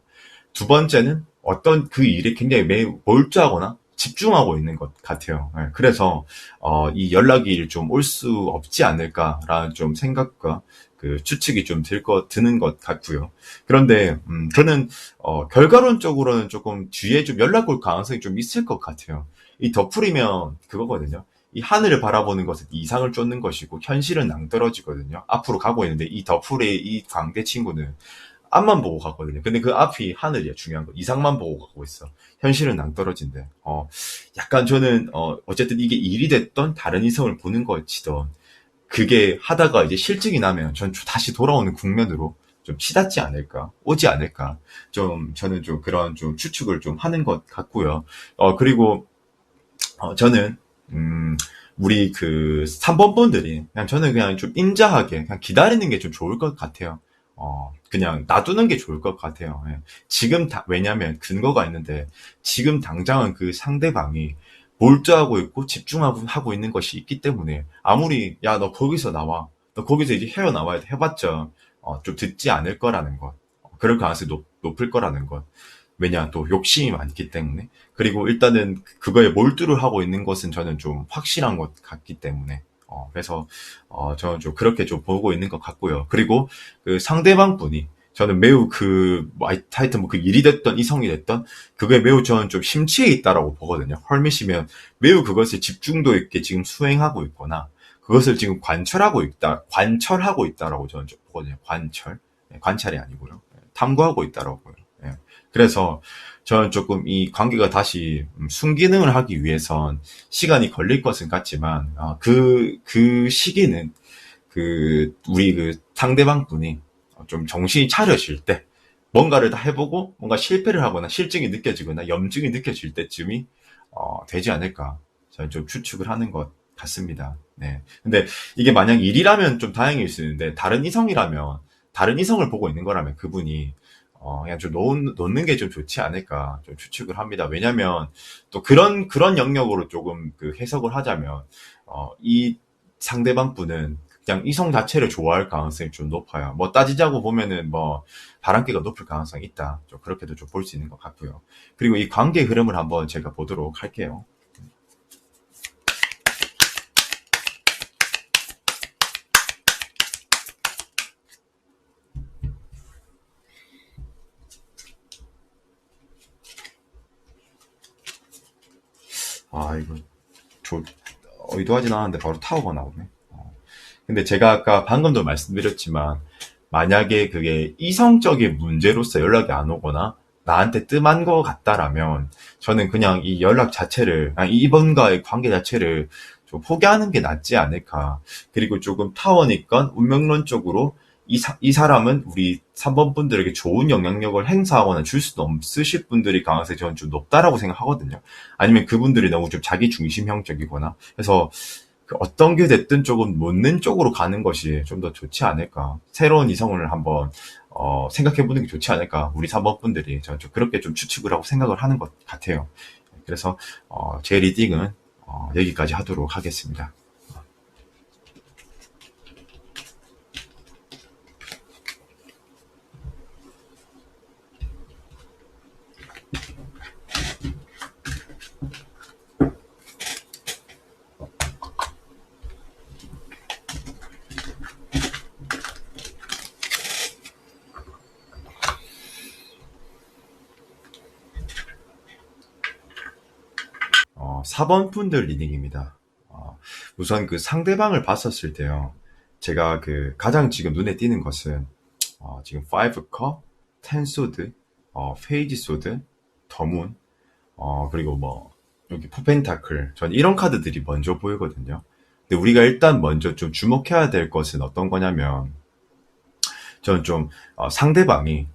두 번째는 어떤 그 일에 굉장히 매우 몰두하거나 집중하고 있는 것 같아요. 예, 그래서 이 연락이 좀 올 수 없지 않을까라는 좀 생각과 그 추측이 좀 드는 것 같고요. 그런데 저는 결과론적으로는 조금 뒤에 좀 연락 올 가능성이 좀 있을 것 같아요. 이 덧풀이면 그거거든요. 이 하늘을 바라보는 것은 이상을 쫓는 것이고 현실은 낭떠러지거든요. 앞으로 가고 있는데 이 덧풀의 이 광대 친구는 앞만 보고 갔거든요. 근데 그 앞이 하늘이야, 중요한 거. 이상만 보고 가고 있어. 현실은 낭떠러진데. 약간 저는, 어쨌든 이게 일이 됐던 다른 이성을 보는 것이던, 그게 하다가 이제 실증이 나면 전 다시 돌아오는 국면으로 좀 치닫지 않을까, 오지 않을까. 저는 좀 그런 좀 추측을 좀 하는 것 같고요. 그리고, 저는, 우리 그 3번 분들이 그냥 저는 그냥 좀 인자하게 그냥 기다리는 게 좀 좋을 것 같아요. 그냥 놔두는 게 좋을 것 같아요. 예. 왜냐면 근거가 있는데, 지금 당장은 그 상대방이 몰두하고 있고 집중하고 있는 것이 있기 때문에, 아무리, 야, 너 거기서 나와. 너 거기서 이제 헤어나와야 돼. 해봤자, 좀 듣지 않을 거라는 것. 그럴 가능성이 높을 거라는 것. 왜냐, 또 욕심이 많기 때문에. 그리고 일단은 그거에 몰두를 하고 있는 것은 저는 좀 확실한 것 같기 때문에. 그래서, 저는 좀 그렇게 좀 보고 있는 것 같고요. 그리고 그 상대방 분이 저는 매우 하여튼 뭐 그 일이 됐던 이성이 됐던 그게 매우 저는 좀 심취해 있다라고 보거든요. 헐밋이면 매우 그것을 집중도 있게 지금 수행하고 있거나 그것을 지금 관철하고 있다라고 저는 좀 보거든요. 관철. 관찰이 아니고요. 탐구하고 있다라고요. 예. 그래서 저는 조금 이 관계가 다시 순기능을 하기 위해선 시간이 걸릴 것은 같지만, 그 시기는 우리 상대방 분이 좀 정신이 차려질 때, 뭔가를 다 해보고, 뭔가 실패를 하거나 실증이 느껴지거나 염증이 느껴질 때쯤이, 되지 않을까. 저는 좀 추측을 하는 것 같습니다. 네. 근데 이게 만약 일이라면 좀 다행일 수 있는데, 다른 이성을 보고 있는 거라면 그분이 그냥 좀 놓는 게 좀 좋지 않을까 좀 추측을 합니다. 왜냐면 또 그런 영역으로 조금 그 해석을 하자면, 이 상대방 분은 그냥 이성 자체를 좋아할 가능성이 좀 높아요. 뭐 따지자고 보면은 뭐 바람기가 높을 가능성이 있다. 좀 그렇게도 좀 볼 수 있는 것 같고요. 그리고 이 관계 흐름을 한번 제가 보도록 할게요. 이거 저 의도하진 않았는데 바로 타워가 나오네. 근데 제가 아까 방금도 말씀드렸지만, 만약에 그게 이성적인 문제로서 연락이 안 오거나 나한테 뜸한 것 같다라면 저는 그냥 이 연락 자체를, 이분과의 관계 자체를 좀 포기하는 게 낫지 않을까. 그리고 조금 타워니까 운명론적으로 이 사람은 우리 3번 분들에게 좋은 영향력을 행사하거나 줄 수도 없으실 분들이 가능성이 저는 좀 높다라고 생각하거든요. 아니면 그분들이 너무 좀 자기 중심형적이거나 해서 어떤 게 됐든 조금 놓는 쪽으로 가는 것이 좀 더 좋지 않을까. 새로운 이성을 한번 생각해보는 게 좋지 않을까. 우리 3번 분들이 저는 좀 그렇게 좀 추측을 하고 생각을 하는 것 같아요. 그래서 제 리딩은 여기까지 하도록 하겠습니다. 4번 분들 리딩입니다. 우선 그 상대방을 봤었을 때요. 제가 가장 지금 눈에 띄는 것은 지금 5 컵, 10 소드, 페이지 소드, 더문, 그리고 뭐 여기 포펜타클. 전 이런 카드들이 먼저 보이거든요. 근데 우리가 일단 먼저 좀 주목해야 될 것은 어떤 거냐면, 저는 좀 상대방이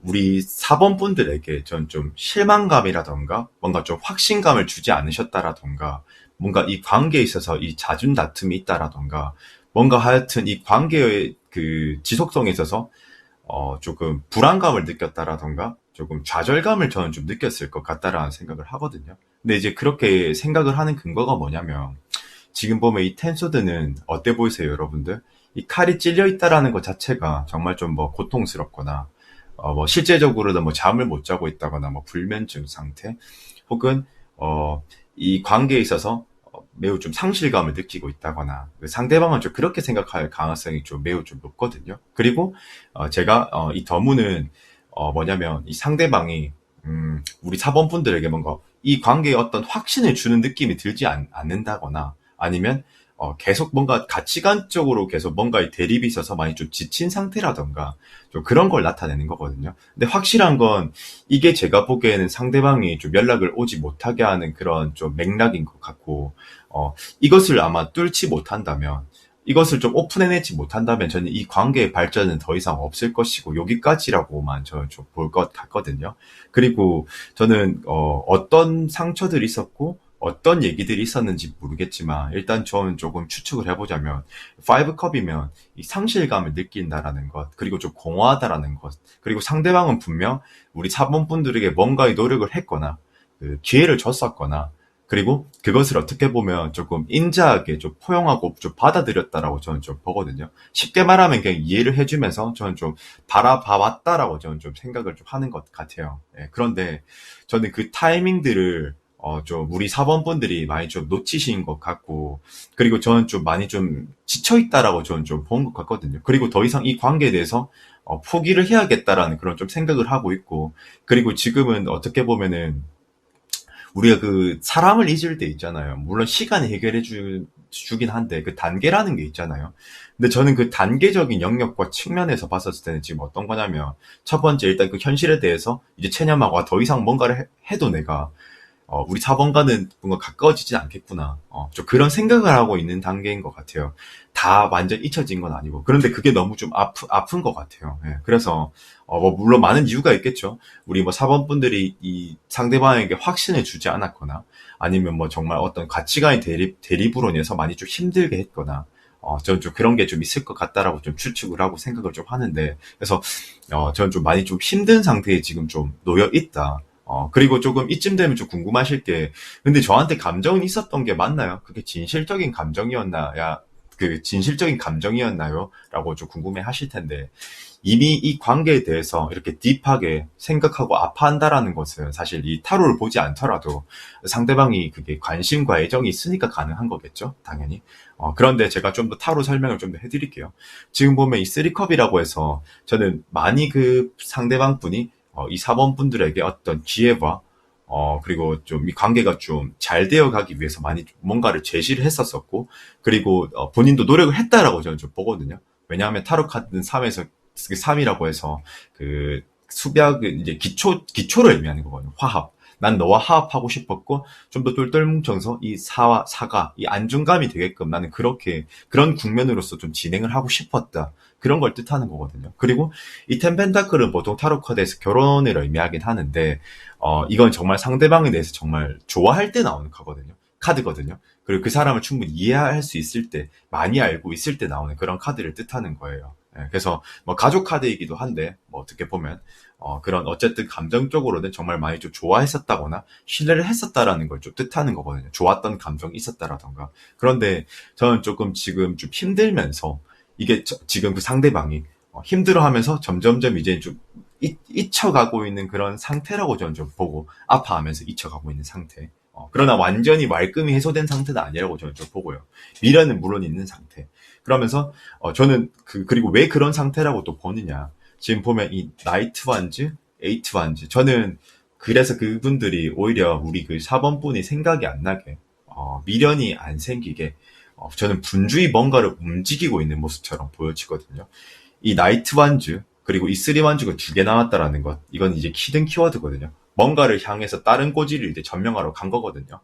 우리 4번 분들에게 전 좀 실망감이라던가 뭔가 좀 확신감을 주지 않으셨다라던가, 뭔가 이 관계에 있어서 이 잦은 다툼이 있다라던가, 뭔가 하여튼 이 관계의 그 지속성에 있어서 조금 불안감을 느꼈다라던가 조금 좌절감을 저는 좀 느꼈을 것 같다라는 생각을 하거든요. 근데 이제 그렇게 생각을 하는 근거가 뭐냐면, 지금 보면 이 텐소드는 어때 보이세요, 여러분들? 이 칼이 찔려 있다라는 것 자체가 정말 좀 뭐 고통스럽거나, 뭐 실제적으로는 뭐 잠을 못 자고 있다거나, 뭐 불면증 상태, 혹은 이 관계에 있어서 매우 좀 상실감을 느끼고 있다거나, 상대방은 좀 그렇게 생각할 가능성이 좀 매우 좀 높거든요. 그리고 제가 이 더문은 뭐냐면, 이 상대방이 우리 사번분들에게 뭔가 이 관계에 어떤 확신을 주는 느낌이 들지 않는다거나, 아니면 계속 뭔가 가치관적으로 계속 뭔가의 대립이 있어서 많이 좀 지친 상태라던가, 좀 그런 걸 나타내는 거거든요. 근데 확실한 건, 이게 제가 보기에는 상대방이 좀 연락을 오지 못하게 하는 그런 좀 맥락인 것 같고, 이것을 아마 뚫지 못한다면, 이것을 좀 오픈해내지 못한다면 저는 이 관계의 발전은 더 이상 없을 것이고, 여기까지라고만 저는 좀 볼 것 같거든요. 그리고 저는 어떤 상처들이 있었고 어떤 얘기들이 있었는지 모르겠지만 일단 저는 조금 추측을 해보자면 5컵이면 이 상실감을 느낀다라는 것, 그리고 좀 공허하다라는 것, 그리고 상대방은 분명 우리 사본분들에게 뭔가의 노력을 했거나 그 기회를 줬었거나, 그리고 그것을 어떻게 보면 조금 인자하게 좀 포용하고 좀 받아들였다라고 저는 좀 보거든요. 쉽게 말하면 그냥 이해를 해주면서 저는 좀 바라봐왔다라고 저는 좀 생각을 좀 하는 것 같아요. 예, 그런데 저는 그 타이밍들을 좀 우리 사범분들이 많이 좀 놓치신 것 같고, 그리고 저는 좀 많이 좀 지쳐있다라고 저는 좀 본 것 같거든요. 그리고 더 이상 이 관계에 대해서 포기를 해야겠다라는 그런 좀 생각을 하고 있고, 그리고 지금은 어떻게 보면은 우리가 그 사람을 잊을 때 있잖아요. 물론 시간이 주긴 한데 그 단계라는 게 있잖아요. 근데 저는 그 단계적인 영역과 측면에서 봤었을 때는 지금 어떤 거냐면, 첫 번째 일단 그 현실에 대해서 이제 체념하고 더 이상 뭔가를 해도 내가 우리 사번과는 뭔가 가까워지진 않겠구나. 좀 그런 생각을 하고 있는 단계인 것 같아요. 다 완전 잊혀진 건 아니고. 그런데 그게 너무 좀 아픈 것 같아요. 예, 그래서, 뭐, 물론 많은 이유가 있겠죠. 우리 뭐 사번분들이 이 상대방에게 확신을 주지 않았거나, 아니면 뭐 정말 어떤 가치관의 대립으로 인해서 많이 좀 힘들게 했거나, 저는 좀 그런 게 좀 있을 것 같다라고 좀 추측을 하고 생각을 좀 하는데, 그래서, 저는 좀 많이 좀 힘든 상태에 지금 좀 놓여 있다. 그리고 조금 이쯤 되면 좀 궁금하실 게, 근데 저한테 감정은 있었던 게 맞나요? 그게 진실적인 감정이었나, 그 진실적인 감정이었나요? 라고 좀 궁금해 하실 텐데, 이미 이 관계에 대해서 이렇게 딥하게 생각하고 아파한다라는 것은 사실 이 타로를 보지 않더라도 상대방이 그게 관심과 애정이 있으니까 가능한 거겠죠? 당연히. 그런데 제가 좀 더 타로 설명을 좀 더 해드릴게요. 지금 보면 이 쓰리컵이라고 해서 저는 많이 그 상대방 분이 이 사범분들에게 어떤 기회와 그리고 좀 이 관계가 좀 잘 되어 가기 위해서 많이 뭔가를 제시를 했었었고, 그리고 본인도 노력을 했다라고 저는 좀 보거든요. 왜냐하면 타로 카드는 3에서 3이라고 해서 그 수벽 이제 기초를 의미하는 거거든요. 화합. 난 너와 화합하고 싶었고 좀 더 똘똘 뭉쳐서 이 사와 사가 이 안중감이 되게끔 나는 그렇게 그런 국면으로서 좀 진행을 하고 싶었다. 그런 걸 뜻하는 거거든요. 그리고 이 텐펜타클은 보통 타로 카드에서 결혼을 의미하긴 하는데 이건 정말 상대방에 대해서 정말 좋아할 때 나오는 카드거든요. 그리고 그 사람을 충분히 이해할 수 있을 때, 많이 알고 있을 때 나오는 그런 카드를 뜻하는 거예요. 예, 그래서 뭐 가족 카드이기도 한데, 뭐 어떻게 보면 그런 어쨌든 감정적으로는 정말 많이 좀 좋아했었다거나 신뢰를 했었다라는 걸 좀 뜻하는 거거든요. 좋았던 감정이 있었다라던가. 그런데 저는 조금 지금 좀 힘들면서 이게 지금 그 상대방이 힘들어하면서 점점점 이제 좀 잊혀가고 있는 그런 상태라고 저는 좀 보고, 아파하면서 잊혀가고 있는 상태. 그러나 완전히 말끔히 해소된 상태는 아니라고 저는 좀 보고요. 미련은 물론 있는 상태. 그러면서 저는 그리고 왜 그런 상태라고 또 보느냐. 지금 보면 이 나이트 완즈, 에이트 완즈. 저는 그래서 그분들이 오히려 우리 그 4번 분이 생각이 안 나게, 미련이 안 생기게, 저는 분주히 뭔가를 움직이고 있는 모습처럼 보여지거든요. 이 나이트 완즈, 그리고 이 쓰리 완즈가 두 개 나왔다라는 것, 이건 이제 히든 키워드거든요. 뭔가를 향해서 다른 꼬지를 이제 점령하러 간 거거든요.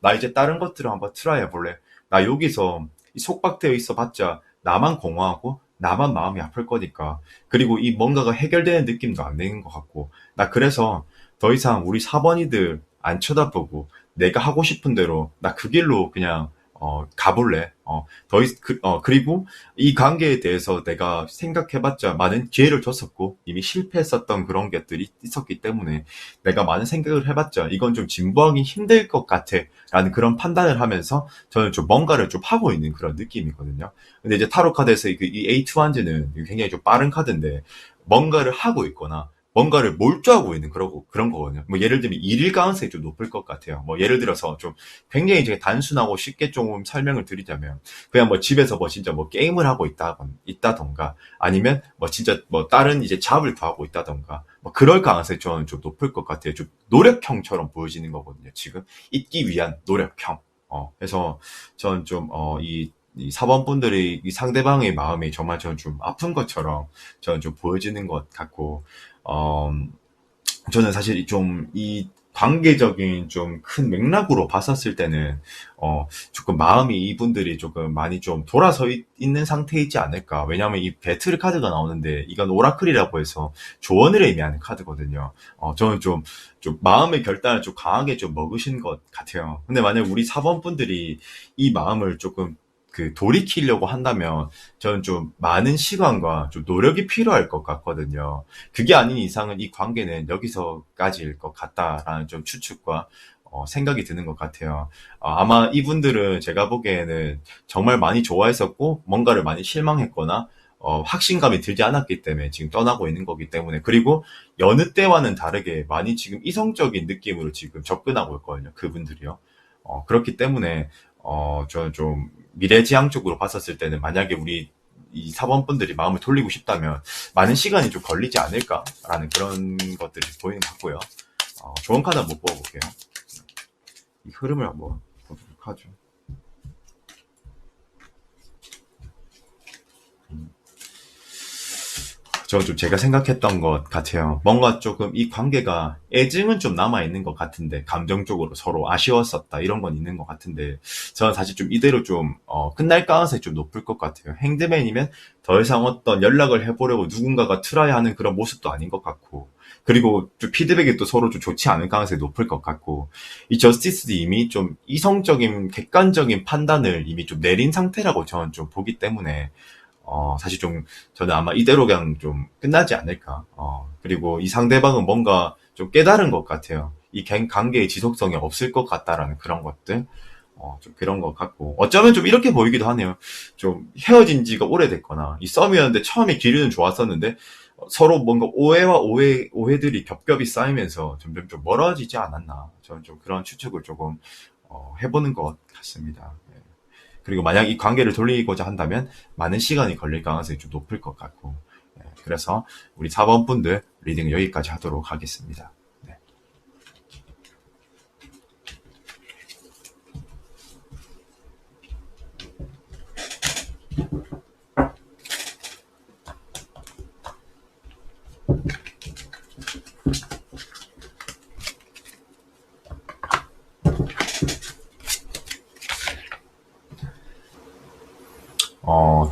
나 이제 다른 것들을 한번 트라이 해볼래. 나 여기서 속박되어 있어 봤자 나만 공허하고 나만 마음이 아플 거니까. 그리고 이 뭔가가 해결되는 느낌도 안 되는 것 같고. 나 그래서 더 이상 우리 사번이들 안 쳐다보고 내가 하고 싶은 대로 나 그 길로 그냥 가볼래. 그리고 이 관계에 대해서 내가 생각해봤자 많은 기회를 줬었고, 이미 실패했었던 그런 것들이 있었기 때문에, 내가 많은 생각을 해봤자, 이건 좀 진보하기 힘들 것 같아. 라는 그런 판단을 하면서, 저는 좀 뭔가를 좀 하고 있는 그런 느낌이거든요. 근데 이제 타로 카드에서 이 에이트 완즈는 굉장히 좀 빠른 카드인데, 뭔가를 하고 있거나, 뭔가를 몰두하고 있는 그런 거거든요. 뭐 예를 들면 일일 가능성이 좀 높을 것 같아요. 뭐 예를 들어서 좀 굉장히 되게 단순하고 쉽게 좀 설명을 드리자면, 그냥 뭐 집에서 뭐 진짜 뭐 게임을 하고 있다던가, 아니면 뭐 진짜 뭐 다른 이제 잡을 구하고 있다던가, 뭐 그럴 가능성이 저는 좀 높을 것 같아요. 좀 노력형처럼 보여지는 거거든요. 지금 잊기 위한 노력형. 그래서 저는 좀 이 사범분들이 이 상대방의 마음이 정말 저는 좀 아픈 것처럼 저는 좀 보여지는 것 같고, 어, 저는 사실 좀 관계적인 좀 큰 맥락으로 봤었을 때는 조금 마음이 이분들이 조금 많이 좀 돌아서 있는 상태이지 않을까. 왜냐하면 이 배틀 카드가 나오는데 이건 오라클이라고 해서 조언을 의미하는 카드거든요. 저는 좀 마음의 결단을 좀 강하게 좀 먹으신 것 같아요. 근데 만약 우리 4번 분들이 이 마음을 조금 그 돌이키려고 한다면 저는 좀 많은 시간과 좀 노력이 필요할 것 같거든요. 그게 아닌 이상은 이 관계는 여기서까지일 것 같다라는 좀 추측과 생각이 드는 것 같아요. 아마 이분들은 제가 보기에는 정말 많이 좋아했었고 뭔가를 많이 실망했거나 확신감이 들지 않았기 때문에 지금 떠나고 있는 거기 때문에 그리고 여느 때와는 다르게 많이 지금 이성적인 느낌으로 지금 접근하고 있거든요. 그분들이요. 그렇기 때문에 저는 좀 미래지향적으로 봤었을 때는 만약에 우리 이 사범분들이 마음을 돌리고 싶다면 많은 시간이 좀 걸리지 않을까라는 그런 것들이 보이는 것 같고요. 좋은 카드 한번 뽑아볼게요. 이 흐름을 한번 보도록 하죠. 저는 좀 제가 생각했던 것 같아요. 뭔가 조금 이 관계가 애증은 좀 남아있는 것 같은데, 감정적으로 서로 아쉬웠었다, 이런 건 있는 것 같은데, 저는 사실 좀 이대로 좀, 끝날 가능성이 좀 높을 것 같아요. 행드맨이면 더 이상 어떤 연락을 해보려고 누군가가 틀어야 하는 그런 모습도 아닌 것 같고, 그리고 좀 피드백이 또 서로 좀 좋지 않은 가능성이 높을 것 같고, 이 저스티스도 이미 좀 이성적인, 객관적인 판단을 이미 좀 내린 상태라고 저는 좀 보기 때문에, 사실 좀, 저는 아마 이대로 그냥 좀 끝나지 않을까. 그리고 이 상대방은 뭔가 좀 깨달은 것 같아요. 이 관계의 지속성이 없을 것 같다라는 그런 것들. 좀 그런 것 같고. 어쩌면 좀 이렇게 보이기도 하네요. 좀 헤어진 지가 오래됐거나, 이 썸이었는데 처음에 기류는 좋았었는데, 서로 뭔가 오해와 오해들이 겹겹이 쌓이면서 점점 좀 멀어지지 않았나. 저는 좀 그런 추측을 조금, 해보는 것 같습니다. 예. 그리고 만약 이 관계를 돌리고자 한다면 많은 시간이 걸릴 가능성이 좀 높을 것 같고. 예, 그래서 우리 4번 분들 리딩 여기까지 하도록 하겠습니다. 네.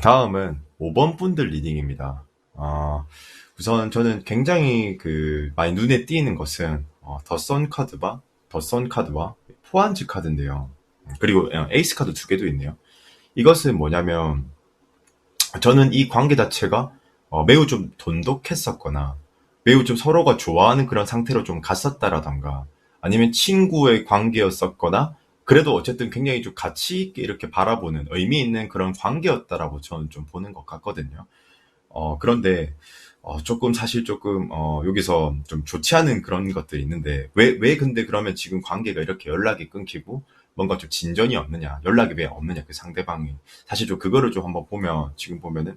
다음은 5번 분들 리딩입니다. 우선 저는 굉장히 많이 눈에 띄는 것은, 더 선 카드와 포안즈 카드인데요. 그리고 에이스 카드 두 개도 있네요. 이것은 뭐냐면, 저는 이 관계 자체가 매우 좀 돈독했었거나 매우 좀 서로가 좋아하는 그런 상태로 좀 갔었다라던가 아니면 친구의 관계였었거나 그래도 어쨌든 굉장히 좀 가치 있게 이렇게 바라보는 의미 있는 그런 관계였다라고 저는 좀 보는 것 같거든요. 그런데 조금 사실 조금 여기서 좀 좋지 않은 그런 것들이 있는데 왜 근데 그러면 지금 관계가 이렇게 연락이 끊기고 뭔가 좀 진전이 없느냐 연락이 왜 없느냐 그 상대방이 사실 좀 그거를 좀 한번 보면 지금 보면은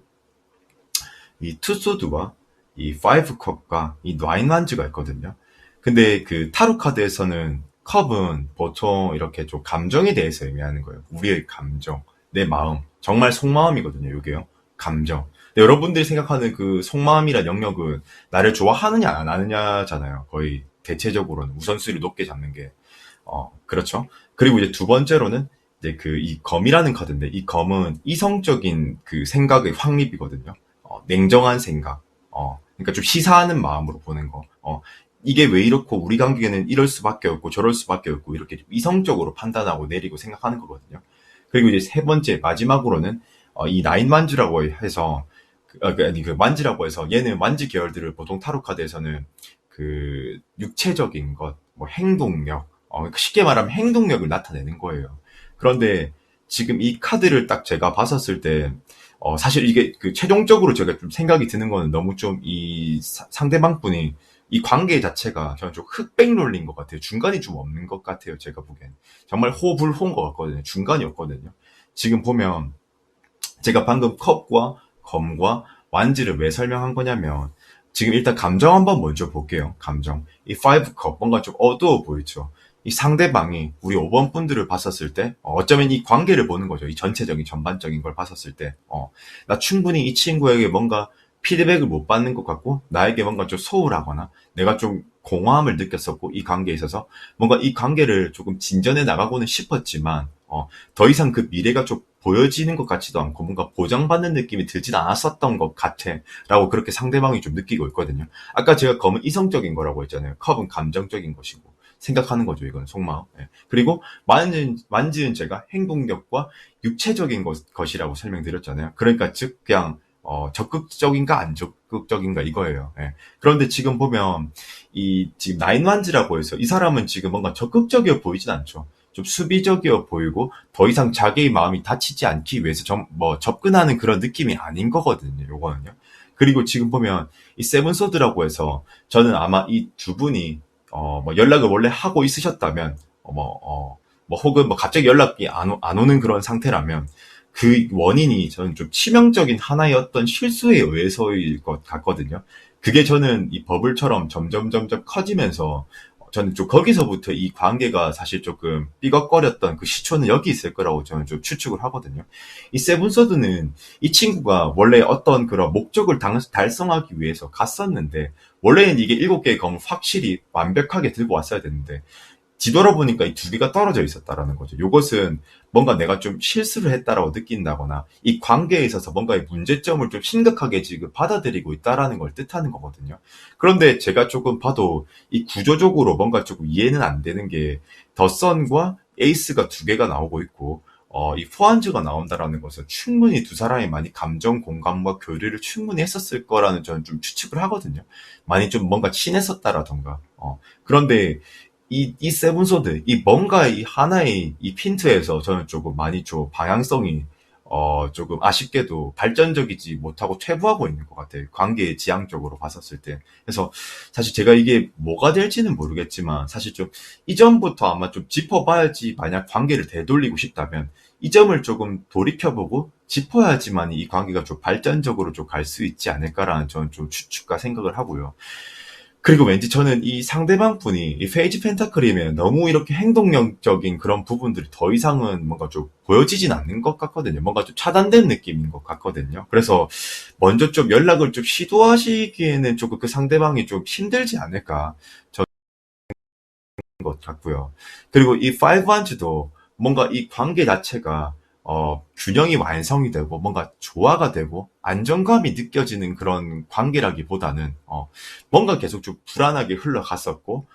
이 투소드와 이 파이브 컵과 이 나인 완즈가 있거든요. 근데 그 타로 카드에서는 컵은 보통 이렇게 좀 감정에 대해서 의미하는 거예요. 우리의 감정, 내 마음, 정말 속마음이거든요. 이게요, 감정. 근데 여러분들이 생각하는 그 속마음이란 영역은 나를 좋아하느냐 안 하느냐잖아요. 거의 대체적으로는 우선순위를 높게 잡는 게 그렇죠. 그리고 이제 두 번째로는 이제 이 검이라는 카드인데 이 검은 이성적인 그 생각의 확립이거든요. 냉정한 생각. 그러니까 좀 시사하는 마음으로 보는 거. 이게 왜 이렇고 우리 관계는 이럴 수밖에 없고 저럴 수밖에 없고 이렇게 좀 이성적으로 판단하고 내리고 생각하는 거거든요. 그리고 이제 세 번째 마지막으로는 이 나인 만주라고 해서 그 만지라고 해서 얘는 만지 계열들을 보통 타로 카드에서는 그 육체적인 것, 뭐 행동력, 쉽게 말하면 행동력을 나타내는 거예요. 그런데 지금 이 카드를 딱 제가 봤었을 때, 사실 이게 그 최종적으로 제가 좀 생각이 드는 거는 너무 좀 이 상대방 분이 이 관계 자체가 저는 좀 흑백 롤린 것 같아요. 중간이 좀 없는 것 같아요. 제가 보기엔. 정말 호불호인 것 같거든요. 중간이 없거든요. 지금 보면 제가 방금 컵과 검과 완지를 왜 설명한 거냐면 지금 일단 감정 한번 먼저 볼게요. 감정. 이 5컵 뭔가 좀 어두워 보이죠. 이 상대방이 우리 5번 분들을 봤었을 때 어쩌면 이 관계를 보는 거죠. 이 전체적인 전반적인 걸 봤었을 때 나 충분히 이 친구에게 뭔가 피드백을 못 받는 것 같고 나에게 뭔가 좀 소홀하거나 내가 좀 공허함을 느꼈었고, 이 관계에 있어서 뭔가 이 관계를 조금 진전해 나가고는 싶었지만 더 이상 그 미래가 좀 보여지는 것 같지도 않고 뭔가 보장받는 느낌이 들진 않았었던 것 같아 라고 그렇게 상대방이 좀 느끼고 있거든요. 아까 제가 검은 이성적인 거라고 했잖아요. 컵은 감정적인 것이고 생각하는 거죠. 이건 속마음. 예. 그리고 만지는 제가 행동력과 육체적인 것이라고 설명드렸잖아요. 그러니까 즉 그냥 적극적인가 안 적극적인가 이거예요. 예. 그런데 지금 보면 이 지금 나인완즈라고 해서 이 사람은 지금 뭔가 적극적이어 보이진 않죠. 좀 수비적이어 보이고 더 이상 자기의 마음이 다치지 않기 위해서 뭐 접근하는 그런 느낌이 아닌 거거든요. 요거는요. 그리고 지금 보면 이 세븐소드라고 해서 저는 아마 이 두 분이 뭐 연락을 원래 하고 있으셨다면 뭐 혹은 뭐 갑자기 연락이 안 오는 그런 상태라면 그 원인이 저는 좀 치명적인 하나의 어떤 실수에 의해서일 것 같거든요. 그게 저는 이 버블처럼 점점 커지면서 저는 좀 거기서부터 이 관계가 사실 조금 삐걱거렸던 그 시초는 여기 있을 거라고 저는 좀 추측을 하거든요. 이 세븐서드는 이 친구가 원래 어떤 그런 목적을 달성하기 위해서 갔었는데, 원래는 이게 7개의 검을 확실히 완벽하게 들고 왔어야 되는데, 뒤돌아보니까 이 두 개가 떨어져 있었다라는 거죠. 이것은 뭔가 내가 좀 실수를 했다라고 느낀다거나 이 관계에 있어서 뭔가의 문제점을 좀 심각하게 지금 받아들이고 있다라는 걸 뜻하는 거거든요. 그런데 제가 조금 봐도 이 구조적으로 뭔가 조금 이해는 안 되는 게 더 선과 에이스가 두 개가 나오고 있고 이 포안즈가 나온다라는 것은 충분히 두 사람이 많이 감정 공감과 교류를 충분히 했었을 거라는 저는 좀 추측을 하거든요. 많이 좀 뭔가 친했었다라던가. 그런데 이 세븐소드, 이 뭔가 이 하나의 이 핀트에서 저는 조금 많이 좀 방향성이, 조금 아쉽게도 발전적이지 못하고 퇴보하고 있는 것 같아요. 관계의 지향적으로 봤었을 때. 그래서 사실 제가 이게 뭐가 될지는 모르겠지만, 사실 좀 이전부터 아마 좀 짚어봐야지 만약 관계를 되돌리고 싶다면, 이 점을 조금 돌이켜보고 짚어야지만 이 관계가 좀 발전적으로 좀 갈 수 있지 않을까라는 저는 좀 추측과 생각을 하고요. 그리고 왠지 저는 이 상대방 분이 이 페이지 펜타클이면 너무 이렇게 행동력적인 그런 부분들이 더 이상은 뭔가 좀 보여지진 않는 것 같거든요. 뭔가 좀 차단된 느낌인 것 같거든요. 그래서 먼저 좀 연락을 좀 시도하시기에는 조금 그 상대방이 좀 힘들지 않을까 저는 것 같고요. 그리고 이 5한즈도 뭔가 이 관계 자체가 균형이 완성이 되고 뭔가 조화가 되고 안정감이 느껴지는 그런 관계라기보다는 뭔가 계속 좀 불안하게 흘러갔었고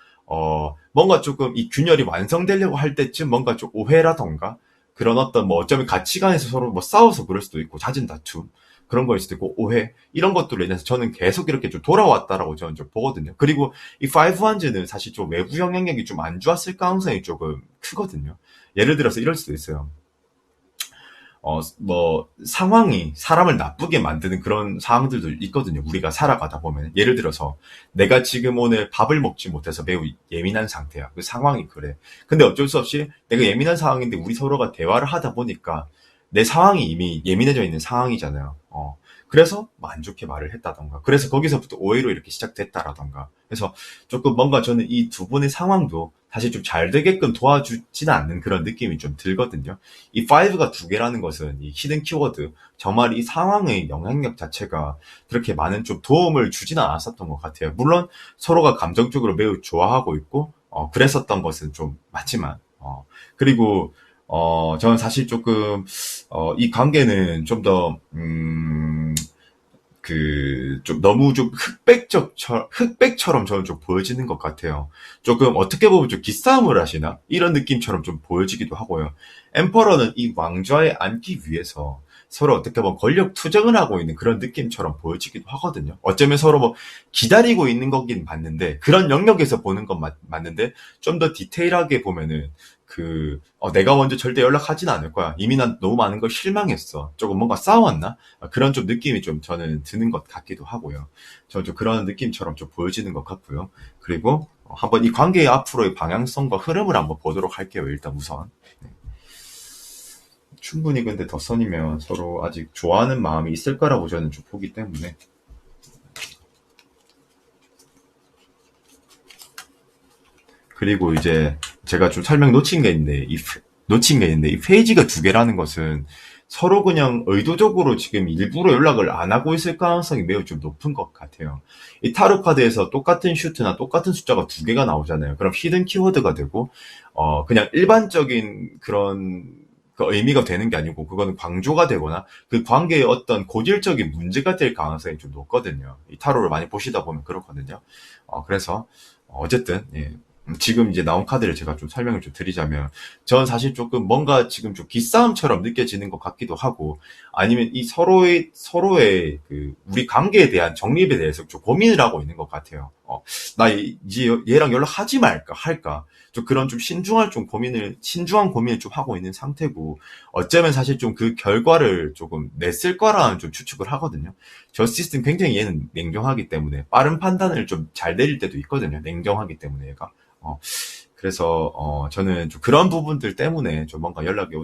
뭔가 조금 이 균열이 완성되려고 할 때쯤 뭔가 좀 오해라던가 그런 어떤 뭐 어쩌면 가치관에서 서로 뭐 싸워서 그럴 수도 있고 잦은 다툼 그런 거일 수도 있고 오해 이런 것들로 인해서 저는 계속 이렇게 좀 돌아왔다라고 저는 좀 보거든요. 그리고 이 5한즈는 사실 좀 외부 영향력이 좀 안 좋았을 가능성이 조금 크거든요. 예를 들어서 이럴 수도 있어요. 뭐, 상황이 사람을 나쁘게 만드는 그런 상황들도 있거든요. 우리가 살아가다 보면. 예를 들어서, 내가 지금 오늘 밥을 먹지 못해서 매우 예민한 상태야. 그 상황이 그래. 근데 어쩔 수 없이 내가 예민한 상황인데 우리 서로가 대화를 하다 보니까 내 상황이 이미 예민해져 있는 상황이잖아요. 그래서 뭐안 좋게 말을 했다던가. 그래서 거기서부터 오해로 이렇게 시작됐다라던가. 그래서 조금 뭔가 저는 이 두 분의 상황도 사실 좀 잘 되게끔 도와주지는 않는 그런 느낌이 좀 들거든요. 이 5가 두 개라는 것은 이 히든 키워드, 정말 이 상황의 영향력 자체가 그렇게 많은 좀 도움을 주지는 않았었던 것 같아요. 물론 서로가 감정적으로 매우 좋아하고 있고, 그랬었던 것은 좀 맞지만, 그리고, 저는 사실 조금, 이 관계는 좀 더, 좀 너무 좀 흑백처럼 저는 좀 보여지는 것 같아요. 조금 어떻게 보면 좀 기싸움을 하시나? 이런 느낌처럼 좀 보여지기도 하고요. 엠퍼러는 이 왕좌에 앉기 위해서 서로 어떻게 보면 권력 투쟁을 하고 있는 그런 느낌처럼 보여지기도 하거든요. 어쩌면 서로 뭐 기다리고 있는 거긴 맞는데, 그런 영역에서 보는 건 맞는데, 좀 더 디테일하게 보면은, 내가 먼저 절대 연락하진 않을 거야. 이미 난 너무 많은 걸 실망했어. 조금 뭔가 싸웠나? 그런 좀 느낌이 좀 저는 드는 것 같기도 하고요. 저는 좀 그런 느낌처럼 좀 보여지는 것 같고요. 그리고 한번 이 관계의 앞으로의 방향성과 흐름을 한번 보도록 할게요. 일단 우선. 네. 충분히 근데 덧선이면 서로 아직 좋아하는 마음이 있을 거라고 저는 좀 보기 때문에. 그리고 이제 제가 좀 설명 놓친 게 있는데, 놓친 게 있는데, 이 페이지가 두 개라는 것은 서로 그냥 의도적으로 지금 일부러 연락을 안 하고 있을 가능성이 매우 좀 높은 것 같아요. 이 타로 카드에서 똑같은 슈트나 똑같은 숫자가 두 개가 나오잖아요. 그럼 히든 키워드가 되고, 그냥 일반적인 그런 그 의미가 되는 게 아니고, 그거는 강조가 되거나 그 관계에 어떤 고질적인 문제가 될 가능성이 좀 높거든요. 이 타로를 많이 보시다 보면 그렇거든요. 그래서 어쨌든 예. 지금 이제 나온 카드를 제가 좀 설명을 좀 드리자면, 저는 사실 조금 뭔가 지금 좀 기싸움처럼 느껴지는 것 같기도 하고, 아니면 이 서로의 그 우리 관계에 대한 정립에 대해서 좀 고민을 하고 있는 것 같아요. 나 이제 얘랑 연락하지 말까 할까, 좀 그런 좀 신중한 고민을 좀 하고 있는 상태고, 어쩌면 사실 좀 그 결과를 조금 냈을 거라는 좀 추측을 하거든요. 저스티스는 굉장히 얘는 냉정하기 때문에 빠른 판단을 좀 잘 내릴 때도 있거든요. 냉정하기 때문에 얘가. 어, 그래서 저는 좀 그런 부분들 때문에 좀 뭔가 연락이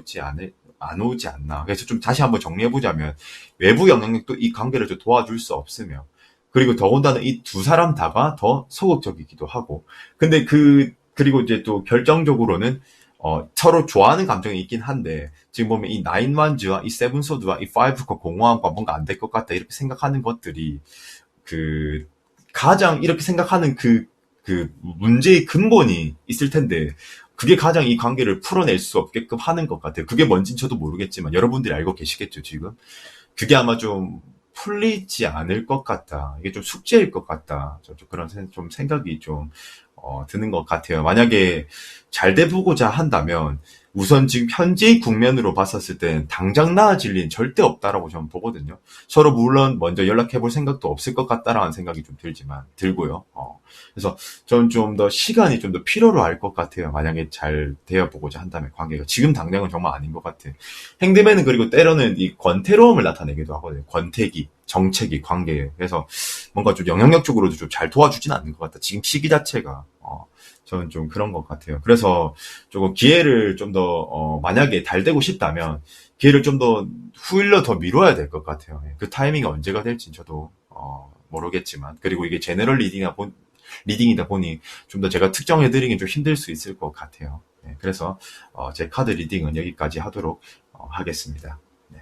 안 오지 않나. 그래서 좀 다시 한번 정리해 보자면, 외부 영향력도 이 관계를 좀 도와줄 수 없으며, 그리고 더군다나 이 두 사람 다가 더 소극적이기도 하고, 근데 그리고 이제 또 결정적으로는 서로 좋아하는 감정이 있긴 한데, 지금 보면 이 나인 완즈와 이 세븐 소드와 이 파이브가 공허함과 뭔가 안 될 것 같다 이렇게 생각하는 것들이, 그 가장 이렇게 생각하는 그 문제의 근본이 있을 텐데, 그게 가장 이 관계를 풀어낼 수 없게끔 하는 것 같아요. 그게 뭔진 저도 모르겠지만 여러분들이 알고 계시겠죠, 지금. 그게 아마 좀 풀리지 않을 것 같다. 이게 좀 숙제일 것 같다. 좀 그런 좀 생각이 좀 드는 것 같아요. 만약에 잘 돼보고자 한다면, 우선 지금 현재의 국면으로 봤었을 땐 당장 나아질 일은 절대 없다라고 저는 보거든요. 서로 물론 먼저 연락해볼 생각도 없을 것 같다라는 생각이 좀 들고요. 그래서 저는 좀 더 시간이 좀 더 필요로 할 것 같아요. 만약에 잘 되어보고자 한다면 관계가. 지금 당장은 정말 아닌 것 같아요. 행드맨은 그리고 때로는 이 권태로움을 나타내기도 하거든요. 권태기, 정체기, 관계에. 그래서 뭔가 좀 영향력적으로도 좀 잘 도와주진 않는 것 같다. 지금 시기 자체가. 저는 좀 그런 것 같아요. 그래서 조금 기회를 좀 더, 만약에 잘 되고 싶다면, 기회를 좀 더 후일로 더 미뤄야 될 것 같아요. 예. 그 타이밍이 언제가 될지 저도, 모르겠지만. 그리고 이게 제너럴 리딩이다 보니 좀 더 제가 특정해드리긴 좀 힘들 수 있을 것 같아요. 예. 그래서, 제 카드 리딩은 여기까지 하도록 하겠습니다. 네.